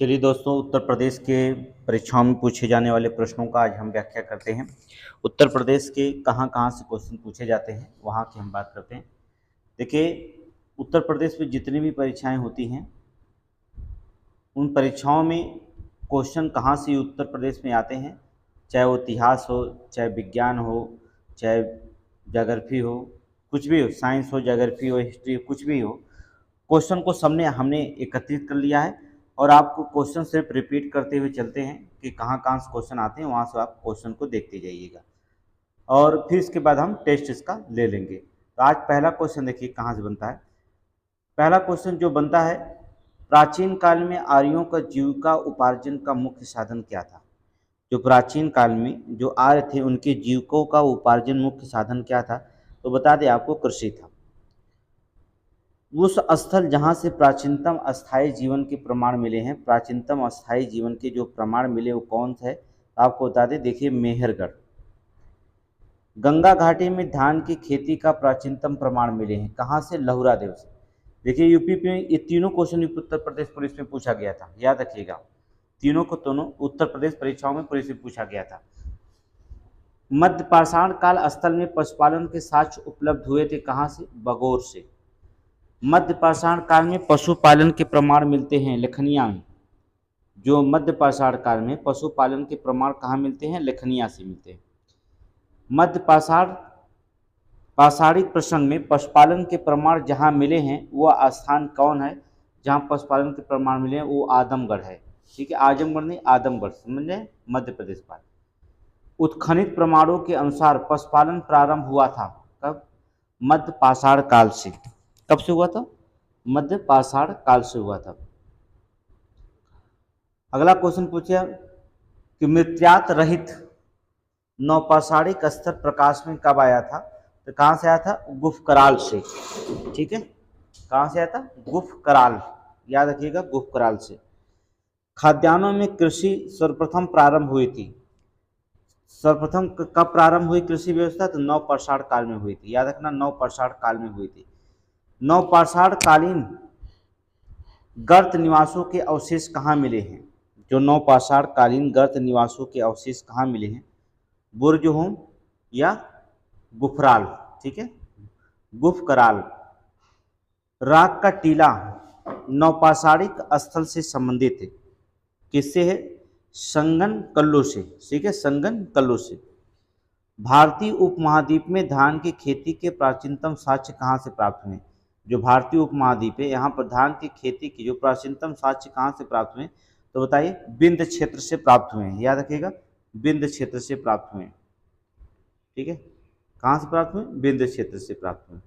चलिए दोस्तों, उत्तर प्रदेश के परीक्षाओं में पूछे जाने वाले प्रश्नों का आज हम व्याख्या करते हैं। उत्तर प्रदेश के कहाँ कहाँ से क्वेश्चन पूछे जाते हैं वहाँ की हम बात करते हैं। देखिए, उत्तर प्रदेश में जितनी भी परीक्षाएं होती हैं उन परीक्षाओं में क्वेश्चन कहाँ से उत्तर प्रदेश में आते हैं, चाहे वो इतिहास हो, चाहे विज्ञान हो, चाहे ज्योग्राफी हो, कुछ भी हो, साइंस हो, ज्योग्राफी हो, हिस्ट्री हो, कुछ भी हो, क्वेश्चन को हमने एकत्रित कर लिया है और आपको क्वेश्चन सिर्फ रिपीट करते हुए चलते हैं कि कहाँ कहाँ से क्वेश्चन आते हैं, वहाँ से आप क्वेश्चन को देखते जाइएगा और फिर इसके बाद हम टेस्ट इसका ले लेंगे। तो आज पहला क्वेश्चन देखिए कहाँ से बनता है। पहला क्वेश्चन जो बनता है, प्राचीन काल में आर्यों का जीविका उपार्जन का मुख्य साधन क्या था। जो प्राचीन काल में जो आर्य थे उनके जीविकों का उपार्जन मुख्य साधन क्या था, तो बता दें आपको कृषि था। उस स्थल जहाँ से प्राचीनतम अस्थायी जीवन के प्रमाण मिले हैं, प्राचीनतम अस्थायी जीवन के जो प्रमाण मिले वो कौन थे, आपको बता दें। देखिए, मेहरगढ़। गंगा घाटी में धान की खेती का प्राचीनतम प्रमाण मिले हैं, कहाँ से, लहुरा देव से। देखिए, यूपी में ये तीनों क्वेश्चन उत्तर प्रदेश पुलिस में पूछा गया था, याद रखिएगा। तीनों उत्तर प्रदेश परीक्षाओं में पुलिस में पूछा गया था। मध्य पाषाण काल स्थल में पशुपालन के साक्ष्य उपलब्ध हुए थे, कहाँ से, बगौर से। मध्य पाषाण काल में पशुपालन के प्रमाण मिलते हैं लेखनिया में। जो मध्य पाषाण काल में पशुपालन के प्रमाण कहाँ मिलते हैं, लेखनिया से मिलते हैं। मध्य पाषाणिक प्रसंग में पशुपालन के प्रमाण जहाँ मिले हैं वह स्थान कौन है, जहाँ पशुपालन के प्रमाण मिले हैं वो आदमगढ़ है। ठीक है, आजमगढ़ नहीं, आदमगढ़, समझे, मध्य प्रदेश पर। उत्खनित प्रमाणों के अनुसार पशुपालन प्रारंभ हुआ था कब, मध्य पाषाण काल से। कब से हुआ था, मध्य पाषाण काल से हुआ था। अगला क्वेश्चन पूछिए कि मृत्यात रहित नवपाषाणिक स्तर प्रकाश में कब आया था, तो कहाँ से आया था, गुफकराल से। ठीक है, कहाँ से आया था, गुफकराल, याद रखिएगा, गुफकराल से। खाद्यान्नों में कृषि सर्वप्रथम प्रारंभ हुई थी। सर्वप्रथम कब प्रारंभ हुई कृषि व्यवस्था, तो नवपाषाण काल में हुई थी, याद रखना, नवपाषाण काल में हुई थी। नवपाषाण कालीन गर्त निवासों के अवशेष कहाँ मिले हैं। जो नवपाषाण कालीन गर्त निवासों के अवशेष कहाँ मिले हैं, बुर्जहोम या गुफराल। ठीक है, गुफकराल। राग का टीला नवपाषाणिक स्थल से संबंधित है, किससे है, संगन कल्लू से। ठीक है, संगन कल्लू से। भारतीय उपमहाद्वीप में धान की खेती के प्राचीनतम साक्ष्य कहाँ से प्राप्त हुए। जो भारतीय उपमहाद्वीप है यहाँ पर धान की खेती की जो प्राचीनतम साक्ष्य कहाँ से प्राप्त हुए, तो बताइए, विंध्य क्षेत्र से प्राप्त हुए हैं, याद रखिएगा, विंध्य क्षेत्र से प्राप्त हुए हैं। ठीक है, कहाँ से प्राप्त हुए, विंध्य क्षेत्र से प्राप्त हुए।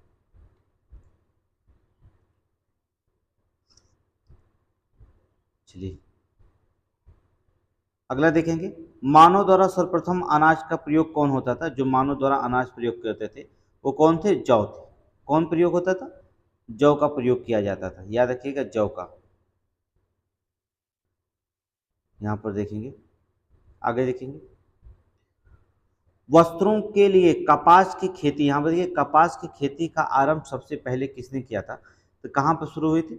चलिए अगला देखेंगे, मानव द्वारा सर्वप्रथम अनाज का प्रयोग कौन होता था। जो मानव द्वारा अनाज प्रयोग करते थे वो कौन थे, जौ थे। कौन प्रयोग होता था, जौ का प्रयोग किया जाता था, याद रखिएगा, जौ का। यहां पर देखेंगे, आगे देखेंगे, वस्त्रों के लिए कपास की खेती। यहाँ पर देखिए, कपास की खेती का आरंभ सबसे पहले किसने किया था, तो कहाँ पर शुरू हुई थी,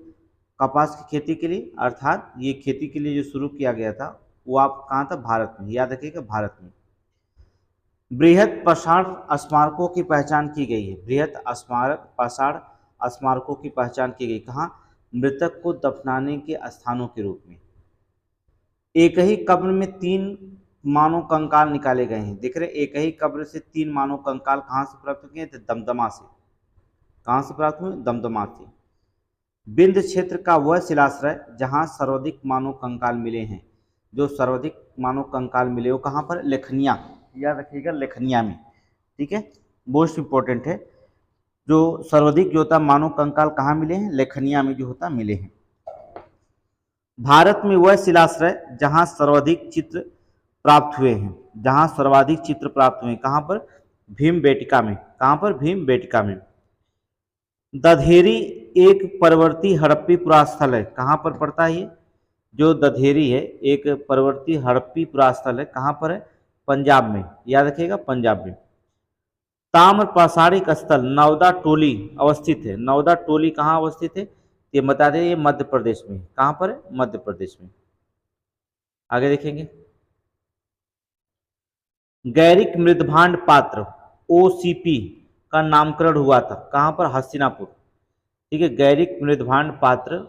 कपास की खेती के लिए, अर्थात ये खेती के लिए जो शुरू किया गया था वो आप कहाँ था, भारत में, याद रखिएगा, भारत में। बृहद पाषाण स्मारकों की पहचान की गई है। बृहद पाषाण स्मारकों की पहचान की गई कहाँ, मृतक को दफनाने के स्थानों के रूप में। एक ही कब्र में 3 मानव कंकाल निकाले गए हैं। देख रहे, एक ही कब्र से 3 मानव कंकाल कहाँ से प्राप्त किए थे, दमदमा से। कहाँ से प्राप्त हुए, दमदमा से। विंध्य क्षेत्र का वह शिलाश्रय जहाँ सर्वाधिक मानव कंकाल मिले हैं। जो सर्वाधिक मानव कंकाल मिले वो कहाँ पर, लेखनिया, याद रखिएगा, लेखनिया में। ठीक है, मोस्ट इंपॉर्टेंट है। जो सर्वाधिक जो होता मानव कंकाल कहाँ मिले हैं, लेखनिया में जो होता मिले हैं। भारत में वह शिलाश्रय जहाँ सर्वाधिक चित्र प्राप्त हुए हैं, जहाँ सर्वाधिक चित्र प्राप्त हुए, कहाँ पर, भीमबेटका में। कहाँ पर, भीमबेटका में। दधेरी एक परवर्ती हड़प्पी पुरास्थल है, कहाँ पर पड़ता है ये, जो दधेरी है एक परवर्ती हड़प्पी पुरास्थल है, कहाँ पर है, पंजाब में, याद रखिएगा, पंजाब में। ताम्र पाषाणिक स्थल नवदा टोली अवस्थित है। नवदा टोली कहाँ अवस्थित है, ये बता दें, ये मध्य प्रदेश में। कहाँ पर है, मध्य प्रदेश में। आगे देखेंगे, गैरिक मृदभांड पात्र ओसीपी का नामकरण हुआ था कहां पर? हस्तिनापुर। ठीक है, गैरिक मृदभांड पात्र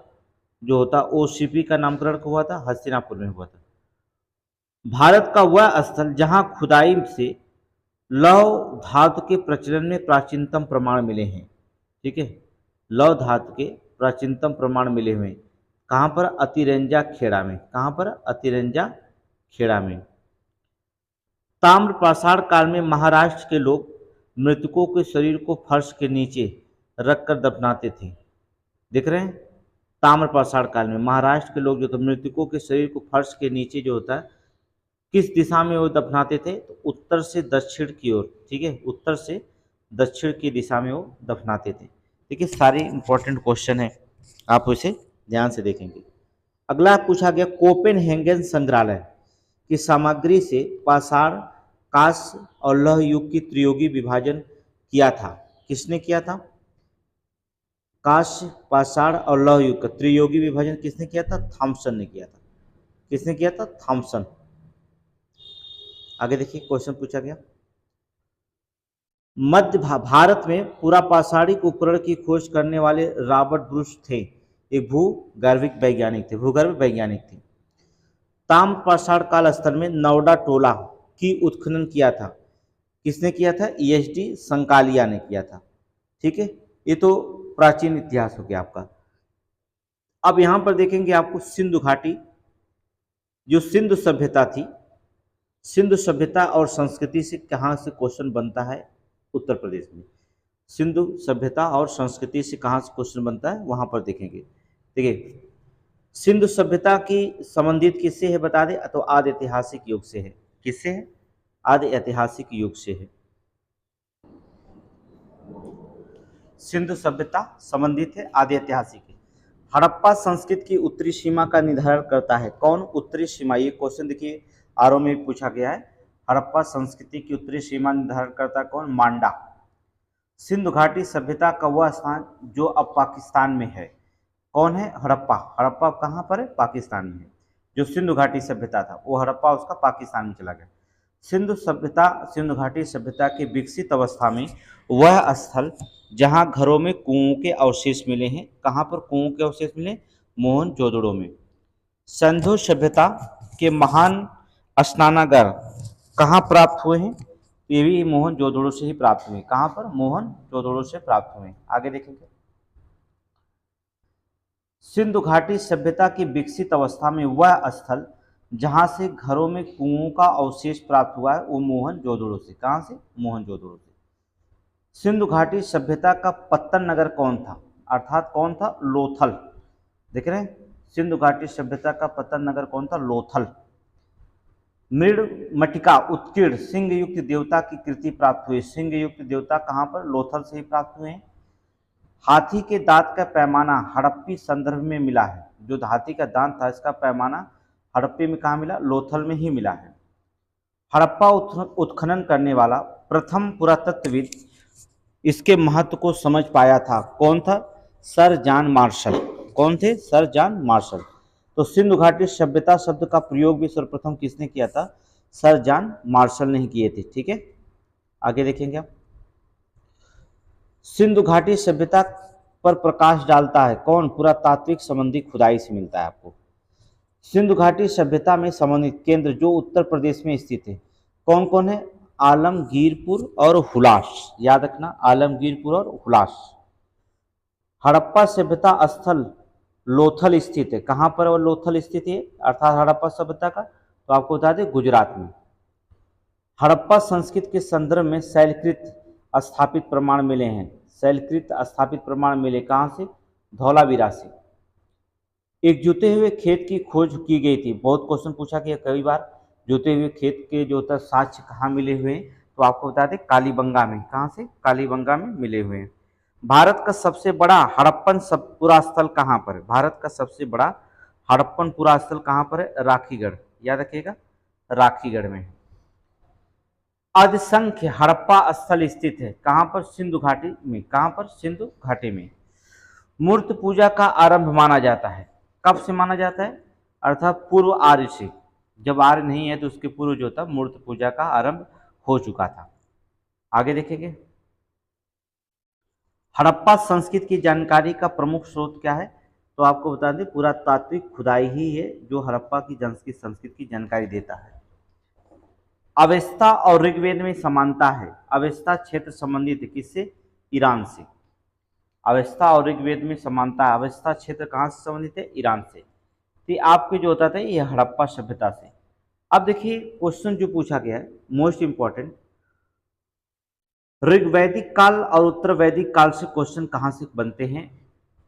जो होता ओसीपी का नामकरण हुआ था हस्तिनापुर में हुआ था। भारत का वह स्थल जहां खुदाई से लौह धातु के प्रचलन में प्राचीनतम प्रमाण मिले हैं। ठीक है, लौह धातु के प्राचीनतम प्रमाण मिले हुए हैं कहां पर? अतिरंजा खेड़ा में। कहां पर? अतिरंजा खेड़ा में। ताम्र पाषाण काल में महाराष्ट्र के लोग मृतकों के शरीर को फर्श के नीचे रखकर दफनाते थे। देख रहे हैं, ताम्र पाषाण काल में महाराष्ट्र के लोग जो थे मृतकों के शरीर को फर्श के नीचे जो होता है किस दिशा में वो दफनाते थे? तो उत्तर से दक्षिण की ओर। ठीक है, उत्तर से दक्षिण की दिशा में वो दफनाते थे। ठीक है, सारे इंपॉर्टेंट क्वेश्चन है, आप उसे ध्यान से देखेंगे। अगला पूछा गया, कोपेनहेगन संग्रहालय की सामग्री से पाषाण, कांस्य और लौह युग की त्रियोगी विभाजन किया था। किसने किया था? कांस्य, पाषाण और लौह युग का त्रियोगी विभाजन किसने किया था? थॉमसन ने किया था। किसने किया था? थॉमसन। आगे देखिए, क्वेश्चन पूछा गया, मध्य भारत में पुरापाषाणिक उपकरण की खोज करने वाले रॉबर्ट ब्रूस थे। एक भूगर्भिक वैज्ञानिक थे, भूगर्भ वैज्ञानिक थे। ताम्र पाषाण काल स्थल में नौडा टोला की उत्खनन किया था। किसने किया था? ESD संकालिया ने किया था। ठीक है, ये तो प्राचीन इतिहास हो गया आपका। अब यहां पर देखेंगे आपको सिंधु घाटी, जो सिंधु सभ्यता थी, सिंधु सभ्यता और संस्कृति से कहां से क्वेश्चन बनता है? उत्तर प्रदेश में। सिंधु सभ्यता और संस्कृति से कहां से क्वेश्चन बनता है? वहां पर देखेंगे। देखिए, सिंधु सभ्यता की संबंधित किससे है बता दें, तो आदि ऐतिहासिक युग से है। किससे है? आदि ऐतिहासिक युग से है। सिंधु सभ्यता संबंधित है आदि ऐतिहासिक है। हड़प्पा संस्कृति की उत्तरी सीमा का निर्धारण करता है कौन? उत्तरी सीमा, ये क्वेश्चन देखिए आरओ में पूछा गया है। हड़प्पा संस्कृति की उत्तरी सीमा निर्धारण करता है कौन? मांडा। सिंधु घाटी सभ्यता का वह स्थान जो अब पाकिस्तान में है, कौन है? हड़प्पा। हड़प्पा कहाँ पर है? पाकिस्तान में है। जो सिंधु घाटी सभ्यता था वो हड़प्पा उसका पाकिस्तान में चला गया। सिंधु सभ्यता, सिंधु घाटी सभ्यता के विकसित अवस्था में वह स्थल जहां घरों में कुओं के अवशेष मिले हैं। कहां पर कुओं के अवशेष मिले? मोहनजोदड़ो में। सिंधु सभ्यता के महान स्नानागार कहां प्राप्त हुए हैं? ये भी मोहनजोदड़ो से ही प्राप्त हुए। कहां पर? मोहनजोदड़ो से प्राप्त हुए। आगे देखेंगे, सिंधु घाटी सभ्यता की विकसित अवस्था में वह स्थल जहां से घरों में कुओं का अवशेष प्राप्त हुआ है वो मोहनजोदड़ो से। कहां से? मोहनजोदड़ो से। सिंधु घाटी सभ्यता का पत्तन नगर कौन था? अर्थात कौन था? लोथल। देख रहे हैं, सिंधु घाटी सभ्यता का पत्तन नगर कौन था? लोथल। मृड मटिका उत्कीर्ण सिंह युक्त देवता की कृति प्राप्त हुई। सिंह युक्त देवता कहां पर? लोथल से ही प्राप्त हुए हैं। हाथी के दांत का पैमाना हड़प्पी संदर्भ में मिला है। जो हाथी का दांत था इसका पैमाना हड़प्पी में कहाँ मिला? लोथल में ही मिला है। हड़प्पा उत्खनन करने वाला प्रथम पुरातत्वविद इसके महत्व को समझ पाया था। कौन था? Sir John Marshall. कौन थे? Sir John Marshall. तो सिंधु घाटी सभ्यता शब्द का प्रयोग भी सर्वप्रथम किसने किया था? सर जॉन मार्शल ने ही किए थे। ठीक है, आगे देखेंगे आप। सिंधु घाटी सभ्यता पर प्रकाश डालता है कौन? पुरातात्विक संबंधी खुदाई से मिलता है आपको। सिंधु घाटी सभ्यता में संबंधित केंद्र जो उत्तर प्रदेश में स्थित है कौन कौन है? आलमगीरपुर और हुलास। याद रखना, आलमगीरपुर और हुलास। हड़प्पा सभ्यता स्थल लोथल स्थित है। कहाँ पर वो लोथल स्थित है अर्थात हड़प्पा सभ्यता का? तो आपको बता दें गुजरात में। हड़प्पा संस्कृति के संदर्भ में शैलकृत स्थापित प्रमाण मिले हैं। शैलकृत स्थापित प्रमाण मिले कहाँ से? धौलावीरा से। एक जुते हुए खेत की खोज की गई थी। बहुत क्वेश्चन पूछा गया कई बार, जुते हुए खेत के जो होता है साक्ष्य कहाँ मिले हुए हैं? तो आपको बता दें कालीबंगा में। कहाँ से? कालीबंगा में मिले हुए हैं। भारत का सबसे बड़ा हड़प्पन पुरा स्थल कहाँ पर है? भारत का सबसे बड़ा हड़प्पन पुरा स्थल कहाँ पर है? राखीगढ़। याद रखिएगा, राखीगढ़ में। असंख्य हड़प्पा स्थल स्थित है कहाँ पर? सिंधु घाटी में। कहाँ पर? सिंधु घाटी में। मूर्त पूजा का आरंभ माना जाता है। कब से माना जाता है? अर्थात पूर्व आर्य से। जब आर्य नहीं है तो उसके पूर्व जो था मूर्ति पूजा का आरंभ हो चुका था। आगे देखेंगे, हड़प्पा संस्कृति की जानकारी का प्रमुख स्रोत क्या है? तो आपको बता दें पुरातात्विक खुदाई ही है जो हड़प्पा की संस्कृति की जानकारी देता है। अवेस्ता और ऋग्वेद में समानता है। अवेस्ता क्षेत्र संबंधित है किससे? ईरान से। अवेस्ता और ऋग्वेद में समानता है। अवेस्ता क्षेत्र कहाँ से संबंधित है? ईरान से। तो आपके जो होता था ये हड़प्पा सभ्यता से। अब देखिए क्वेश्चन जो पूछा गया है मोस्ट इंपॉर्टेंट, ऋग्वैदिक काल और उत्तर वैदिक काल से क्वेश्चन कहाँ से बनते हैं?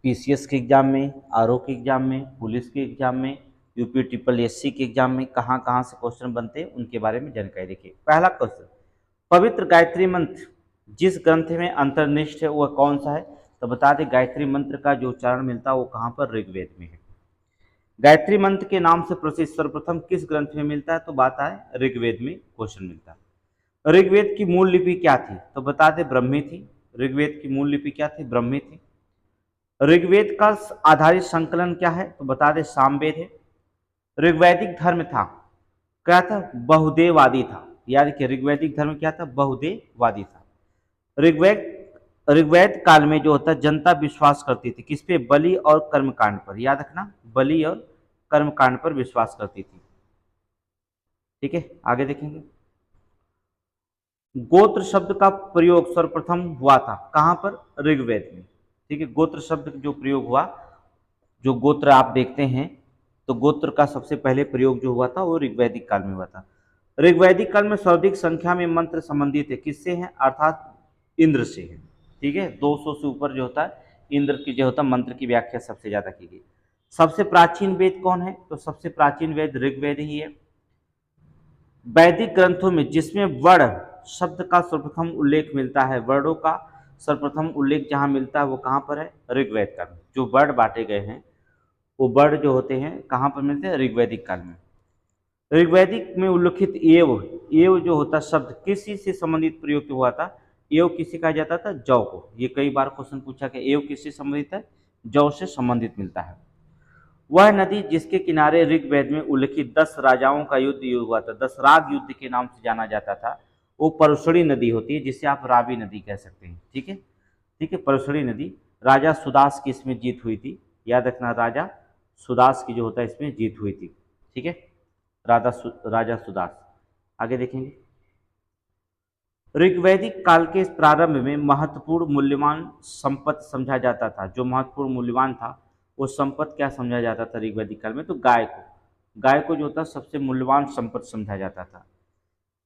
पीसीएस के एग्जाम में, आरओ के एग्जाम में, पुलिस के एग्जाम में, यूपी ट्रिपल एससी के एग्जाम में कहाँ कहाँ से क्वेश्चन बनते हैं उनके बारे में जानकारी देखिए। पहला क्वेश्चन, पवित्र गायत्री मंत्र जिस ग्रंथ में अंतर्निष्ठ है वह कौन सा है? तो बता दें गायत्री मंत्र का जो उच्चारण मिलता है वो कहाँ पर? ऋग्वेद में है। गायत्री मंत्र के नाम से प्रसिद्ध सर्वप्रथम किस ग्रंथ में मिलता है? तो बात है ऋग्वेद में क्वेश्चन मिलता है। ऋग्वेद की मूल लिपि क्या थी? तो बता दें ब्रह्मी थी। ऋग्वेद की मूल लिपि क्या थी? ब्रह्मी थी। ऋग्वेद का आधारित संकलन क्या है? तो बता दें सामवेद है। ऋग्वैदिक धर्म था क्या था? बहुदेववादी था। याद रखिए ऋग्वैदिक धर्म क्या था? बहुदेववादी था। ऋग्वेद काल में जो होता है जनता विश्वास करती थी किस पे? बलि और कर्मकांड पर। याद रखना बलि और कर्मकांड पर विश्वास करती थी। ठीक है, आगे देखेंगे, गोत्र शब्द का प्रयोग सर्वप्रथम हुआ था कहां पर? ऋग्वेद में। ठीक है, गोत्र शब्द जो प्रयोग हुआ, जो गोत्र आप देखते हैं तो गोत्र का सबसे पहले प्रयोग जो हुआ था वो ऋग्वैदिक काल में हुआ था। ऋग्वैदिक काल में सर्वाधिक संख्या में मंत्र संबंधित है किससे हैं? अर्थात इंद्र से है। ठीक है, 200 से ऊपर जो होता है इंद्र की जो होता है मंत्र की व्याख्या सबसे ज्यादा की गई। सबसे प्राचीन वेद कौन है? तो सबसे प्राचीन वेद ऋग्वेद ही है। वैदिक ग्रंथों में जिसमें वर्ण शब्द का सर्वप्रथम उल्लेख मिलता है, वर्णों का सर्वप्रथम उल्लेख जहां मिलता है वो कहां पर है? ऋग्वेद काल में। जो वर्ण बांटे गए हैं वो वर्ण जो होते हैं कहां पर मिलते हैं? ऋग्वैदिक काल में। ऋग्वैदिक में उल्लिखित एव, एव जो होता शब्द किसी से संबंधित प्रयोग हुआ था? एव किसे कहा जाता था? जौ को। ये कई बार क्वेश्चन पूछा गया, एव किससे संबंधित है? जौ से संबंधित मिलता है। वह नदी जिसके किनारे ऋग्वेद में उल्लिखित 10 राजाओं का युद्ध हुआ था, 10 राग युद्ध के नाम से जाना जाता था, वो परुषणी नदी होती है जिसे आप रावी नदी कह सकते हैं। ठीक है, ठीक है, परुषणी नदी। राजा सुदास की इसमें जीत हुई थी। याद रखना राजा सुदास की जो होता है इसमें जीत हुई थी। ठीक है, राजा सुदास। आगे देखेंगे, ऋग्वैदिक काल के प्रारंभ में महत्वपूर्ण मूल्यवान संपत्ति समझा जाता था। जो महत्वपूर्ण मूल्यवान था वो संपत्ति क्या समझा जाता था ऋग्वैदिक काल में? तो गाय को। गाय को जो था सबसे मूल्यवान संपत्ति समझा जाता था।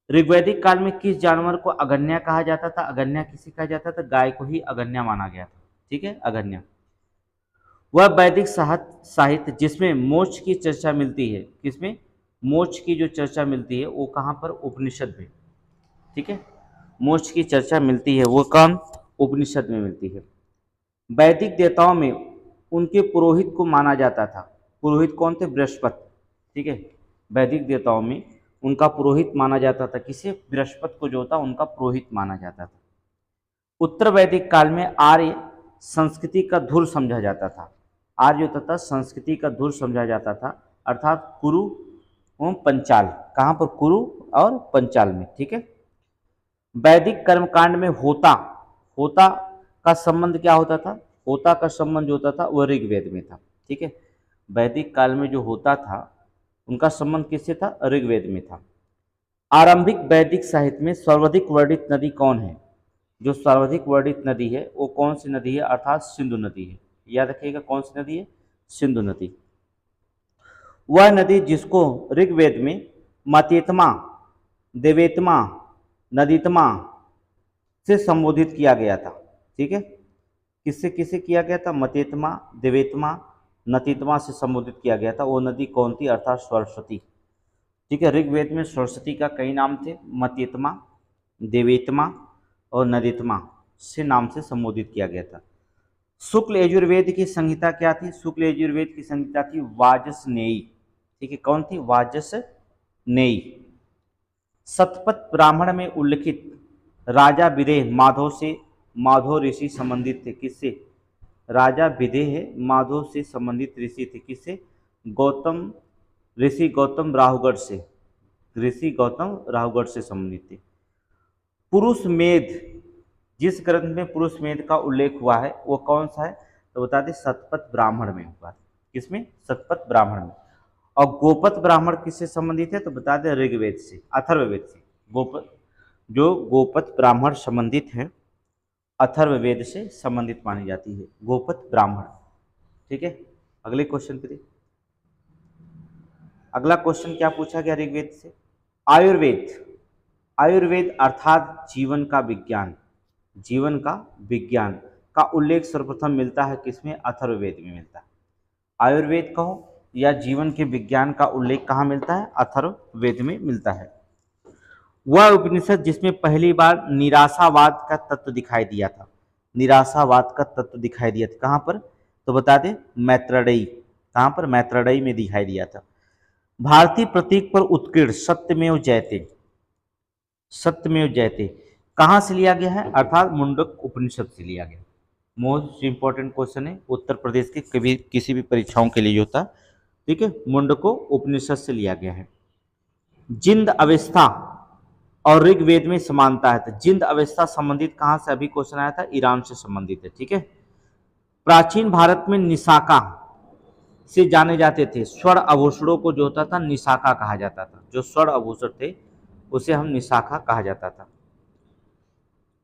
ऋग्वैदिक काल में किस जानवर को अगन्या कहा जाता था? अगन्या किसे कहा जाता था? गाय को ही अगन्या माना गया था। ठीक है, अगन्या। वह वैदिक साहित्य जिसमें मोक्ष की चर्चा मिलती है, किसमें? मोक्ष की जो चर्चा मिलती है वो कहाँ पर? उपनिषद में। ठीक है, मोक्ष की चर्चा मिलती है वो कौन? उपनिषद में मिलती है। वैदिक देवताओं में उनके पुरोहित को माना जाता था। पुरोहित कौन थे? बृहस्पति। ठीक है, वैदिक देवताओं में उनका पुरोहित माना जाता था किसे? बृहस्पति को जो था उनका पुरोहित माना जाता था। उत्तर वैदिक काल में आर्य संस्कृति का धुर समझा जाता था। आर्य तथा संस्कृति का धुर समझा जाता था, अर्थात कुरु एवं पंचाल। कहाँ पर? कुरु और पंचाल में। ठीक है, वैदिक कर्मकांड में होता, होता का संबंध क्या होता था? होता का संबंध जो होता था वह ऋग्वेद में था। ठीक है, वैदिक काल में जो होता था उनका संबंध किससे था? ऋग्वेद में था। आरंभिक वैदिक साहित्य में सर्वाधिक वर्णित नदी कौन है? जो सर्वाधिक वर्णित नदी है वो कौन सी नदी है? अर्थात सिंधु नदी है। याद रखिएगा कौन सी नदी है? सिंधु नदी। वह नदी जिसको ऋग्वेद में मतेत्मा, देवेत्मा, नदीत्मा से संबोधित किया गया था। ठीक है, किससे किससे किया गया था? मतेत्मा, देवेत्मा, नतीत्मा से संबोधित किया गया था। वो नदी कौन थी? अर्थात सरस्वती। ठीक है, ऋग्वेद में सरस्वती का कई नाम थे, मतेत्मा, देवेत्मा और नदीत्मा से नाम से संबोधित किया गया था। शुक्ल यजुर्वेद की संहिता क्या थी? शुक्ल यजुर्वेद की संहिता थी वाजसनेयी। ठीक है, कौन थी? वाजसनेयी। शतपथ ब्राह्मण में उल्लिखित राजा विदेह माधव से माधव ऋषि संबंधित थे किससे? राजा विदेह माधव से संबंधित ऋषि थे किससे? गौतम ऋषि गौतम राहुगढ़ से, ऋषि गौतम राहुगढ़ से संबंधित थे। पुरुष मेध, जिस ग्रंथ में पुरुष मेध का उल्लेख हुआ है वो कौन सा है, तो बता दें शतपथ ब्राह्मण में हुआ है। किसमें? शतपथ ब्राह्मण में। और गोपथ ब्राह्मण किससे संबंधित है, तो बता दें ऋग्वेद से, अथर्ववेद से। गोपथ ब्राह्मण संबंधित है अथर्ववेद से संबंधित मानी जाती है गोपथ ब्राह्मण। ठीक है, अगले क्वेश्चन पे। अगला क्वेश्चन क्या पूछा गया ऋग्वेद से, आयुर्वेद। आयुर्वेद अर्थात जीवन का विज्ञान, जीवन का विज्ञान का उल्लेख सर्वप्रथम मिलता है किसमें, अथर्ववेद में मिलता है। आयुर्वेद कहो या जीवन के विज्ञान का उल्लेख कहाँ मिलता है, अथर्ववेद में मिलता है। वह उपनिषद जिसमें पहली बार निराशावाद का तत्व दिखाई दिया था, निराशावाद का तत्व दिखाई दिया था कहाँ पर, तो बता दें मैत्रेयी। कहाँ पर? मैत्रेयी में दिखाई दिया था। भारतीय प्रतीक पर उत्कीर्ण सत्यमेव जयते, सत्यमेव जयते कहाँ से लिया गया है, अर्थात मुंडक उपनिषद से लिया गया। मोस्ट इंपॉर्टेंट क्वेश्चन है उत्तर प्रदेश के कभी किसी भी परीक्षाओं के लिए होता, ठीक है, मुंडको उपनिषद से लिया गया है। जिंद अवस्था और ऋग्वेद में समानता है, तो जिंद अवस्था संबंधित कहाँ से अभी क्वेश्चन आया था, ईरान से संबंधित है। ठीक है, प्राचीन भारत में निशाका से जाने जाते थे स्वर्ण आभूषणों को, जो होता था निशाका कहा जाता था। जो स्वर्ण आभूषण थे उसे हम निशाका कहा जाता था।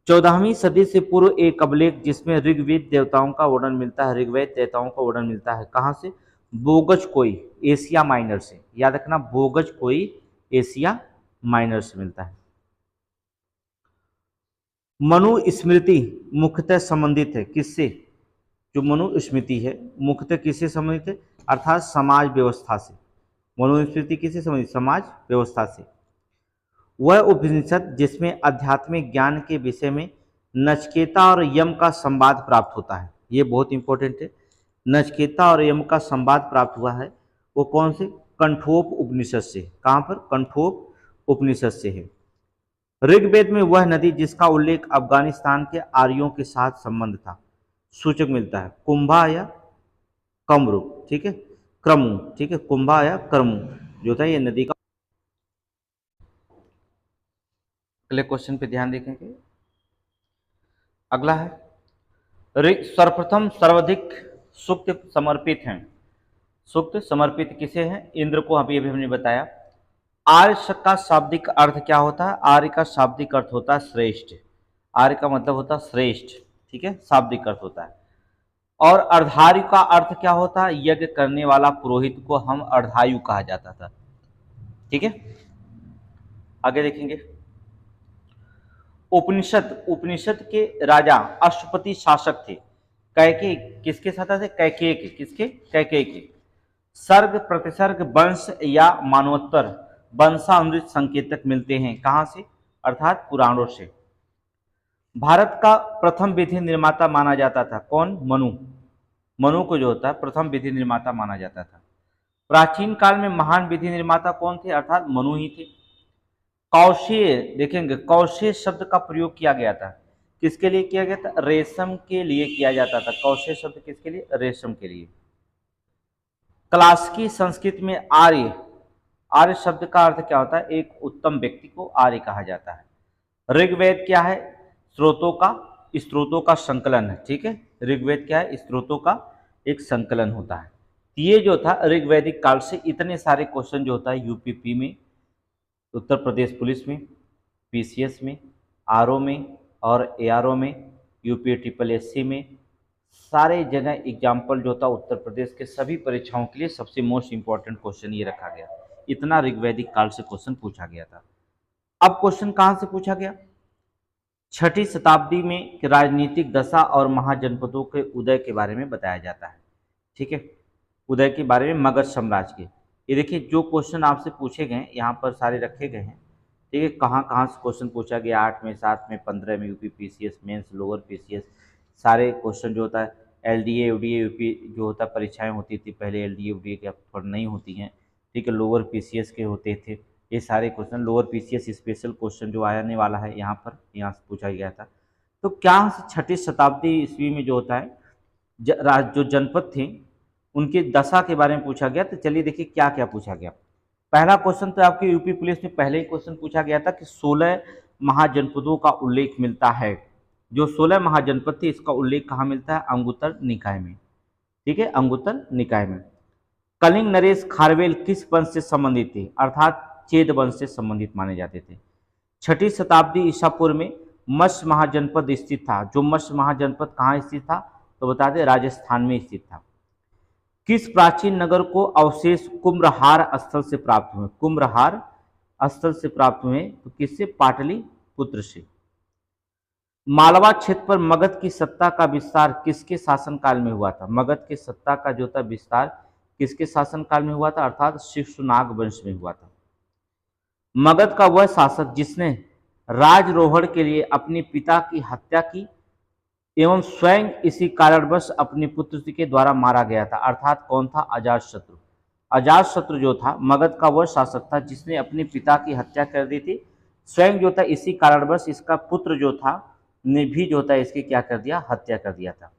14वीं सदी से पूर्व एक अभिलेख जिसमें ऋग्वेद देवताओं का वर्णन मिलता है, ऋग्वेद देवताओं का वर्णन मिलता है कहाँ से, बोगज कोई, एशिया माइनर से। याद रखना, बोगज कोई एशिया माइनर से मिलता है। मनुस्मृति मुख्यतः संबंधित है किससे, जो मनुस्मृति है मुख्यतः किससे संबंधित है, अर्थात समाज व्यवस्था से। मनुस्मृति किससे संबंधित, समाज व्यवस्था से। वह उपनिषद जिसमें आध्यात्मिक ज्ञान के विषय में नचिकेता और यम का संवाद प्राप्त होता है, ये बहुत इंपॉर्टेंट है। नचिकेता और यम का संवाद प्राप्त हुआ है वो कौन से, कंठोप उपनिषद से। कहाँ पर, कंठोप उपनिषद से है। ऋग्वेद में वह नदी जिसका उल्लेख अफगानिस्तान के आर्यों के साथ संबंध था सूचक मिलता है, कुंभा या कमरू। ठीक है, क्रमु। ठीक है, कुंभा या क्रमु जो था ये नदी का। अगले क्वेश्चन पे ध्यान देखेंगे। अगला है सर्वप्रथम सर्वाधिक सूक्त समर्पित हैं, सूक्त समर्पित किसे हैं, इंद्र को। अभी अभी हमने बताया। आर्य का शाब्दिक अर्थ क्या होता है, आर्य का शाब्दिक अर्थ होता है श्रेष्ठ। आर्य का मतलब होता है श्रेष्ठ, ठीक है, शाब्दिक अर्थ होता है। और अर्धायु का अर्थ क्या होता है, यज्ञ करने वाला पुरोहित को हम अर्धायु कहा जाता था। ठीक है, आगे देखेंगे। उपनिषद, उपनिषद के राजा अष्टपति शासक थे। कैकेयी किसके साथ थे, कैकेयी के, किसके, कैकेयी के। सर्ग प्रतिसर्ग वंश या मानवोत्तर वंशानुरित संकेतक मिलते हैं कहां से, अर्थात पुराणों से। भारत का प्रथम विधि निर्माता माना जाता था कौन, मनु। मनु को जो होता है प्रथम विधि निर्माता माना जाता था। प्राचीन काल में महान विधि निर्माता कौन थे, अर्थात मनु ही थे। कौशेय देखेंगे, कौशेय शब्द का प्रयोग किया गया था, किसके लिए किया गया था, रेशम के लिए किया जाता था। कौशेय शब्द किसके लिए, रेशम के लिए। क्लासिकी संस्कृत में आर्य, आर्य शब्द का अर्थ क्या होता है, एक उत्तम व्यक्ति को आर्य कहा जाता है। ऋग्वेद क्या है, स्रोतों का संकलन है। ठीक है, ऋग्वेद क्या है, स्रोतों का एक संकलन होता है। ये जो था ऋग्वैदिक काल से इतने सारे क्वेश्चन जो होता है यूपीपी में, उत्तर प्रदेश पुलिस में, पीसीएस में, आरओ में और एआरओ में, यूपी SSSC में, सारे जगह एग्जाम्पल जो था उत्तर प्रदेश के सभी परीक्षाओं के लिए सबसे मोस्ट इंपॉर्टेंट क्वेश्चन ये रखा गया। इतना ऋग्वैदिक काल से क्वेश्चन पूछा गया था। अब क्वेश्चन कहां से पूछा गया, 6ठी शताब्दी में राजनीतिक दशा और महाजनपदों के उदय के बारे में बताया जाता है। ठीक है, उदय के बारे में मगध साम्राज्य के। ये देखिए जो क्वेश्चन आपसे पूछे गए यहाँ पर सारे रखे गए हैं। ठीक है, कहाँ कहाँ से क्वेश्चन पूछा गया, 8 में, 7 में, 15 में, UP PCS mains, lower PCS, सारे क्वेश्चन जो होता है LDA UDA यूपी जो होता है परीक्षाएं होती थी पहले, LDA UDA के अब नहीं होती हैं। ठीक है, लोअर PCS के होते थे ये सारे question. Lower PCS special question जो आने वाला है यहाँ पर, यहाँ से पूछा गया था। तो क्या 6ठी शताब्दी ईस्वी में जो होता है जो जनपद थे उनकी दशा के बारे में पूछा गया। तो चलिए देखिए क्या क्या पूछा गया। पहला क्वेश्चन तो आपके यूपी पुलिस में पहले ही क्वेश्चन पूछा गया था कि 16 महाजनपदों का उल्लेख मिलता है। जो 16 महाजनपद थे इसका उल्लेख कहाँ मिलता है? अंगुत्तर निकाय में। ठीक है, अंगुत्तर निकाय में। कलिंग नरेश खारवेल किस वंश से संबंधित थे? अर्थात चेद वंश से संबंधित माने जाते थे। 6ठी शताब्दी ईसा पूर्व में मत्स्य महाजनपद स्थित था। जो मत्स्य महाजनपद कहाँ स्थित था? तो बता दें राजस्थान में स्थित था। किस प्राचीन नगर को अवशेष कुम्भहार स्थल से प्राप्त हुए? कुम्भहार स्थल से प्राप्त हुए तो किससे? पाटलिपुत्र से। मालवा क्षेत्र पर मगध की सत्ता का विस्तार किसके शासनकाल में हुआ था? मगध की सत्ता का जो था विस्तार किसके शासनकाल में हुआ था? अर्थात शिशुनाग वंश में हुआ था। मगध का वह शासक जिसने राजरोहण के लिए अपने पिता की हत्या की एवं स्वयं इसी कारणवश अपने पुत्र के द्वारा मारा गया था, अर्थात कौन था? अजातशत्रु। अजातशत्रु जो था मगध का वह शासक था जिसने अपने पिता की हत्या कर दी थी, स्वयं जो था इसी कारणवश इसका पुत्र जो था ने भी जो था इसकी क्या कर दिया? हत्या कर दिया था।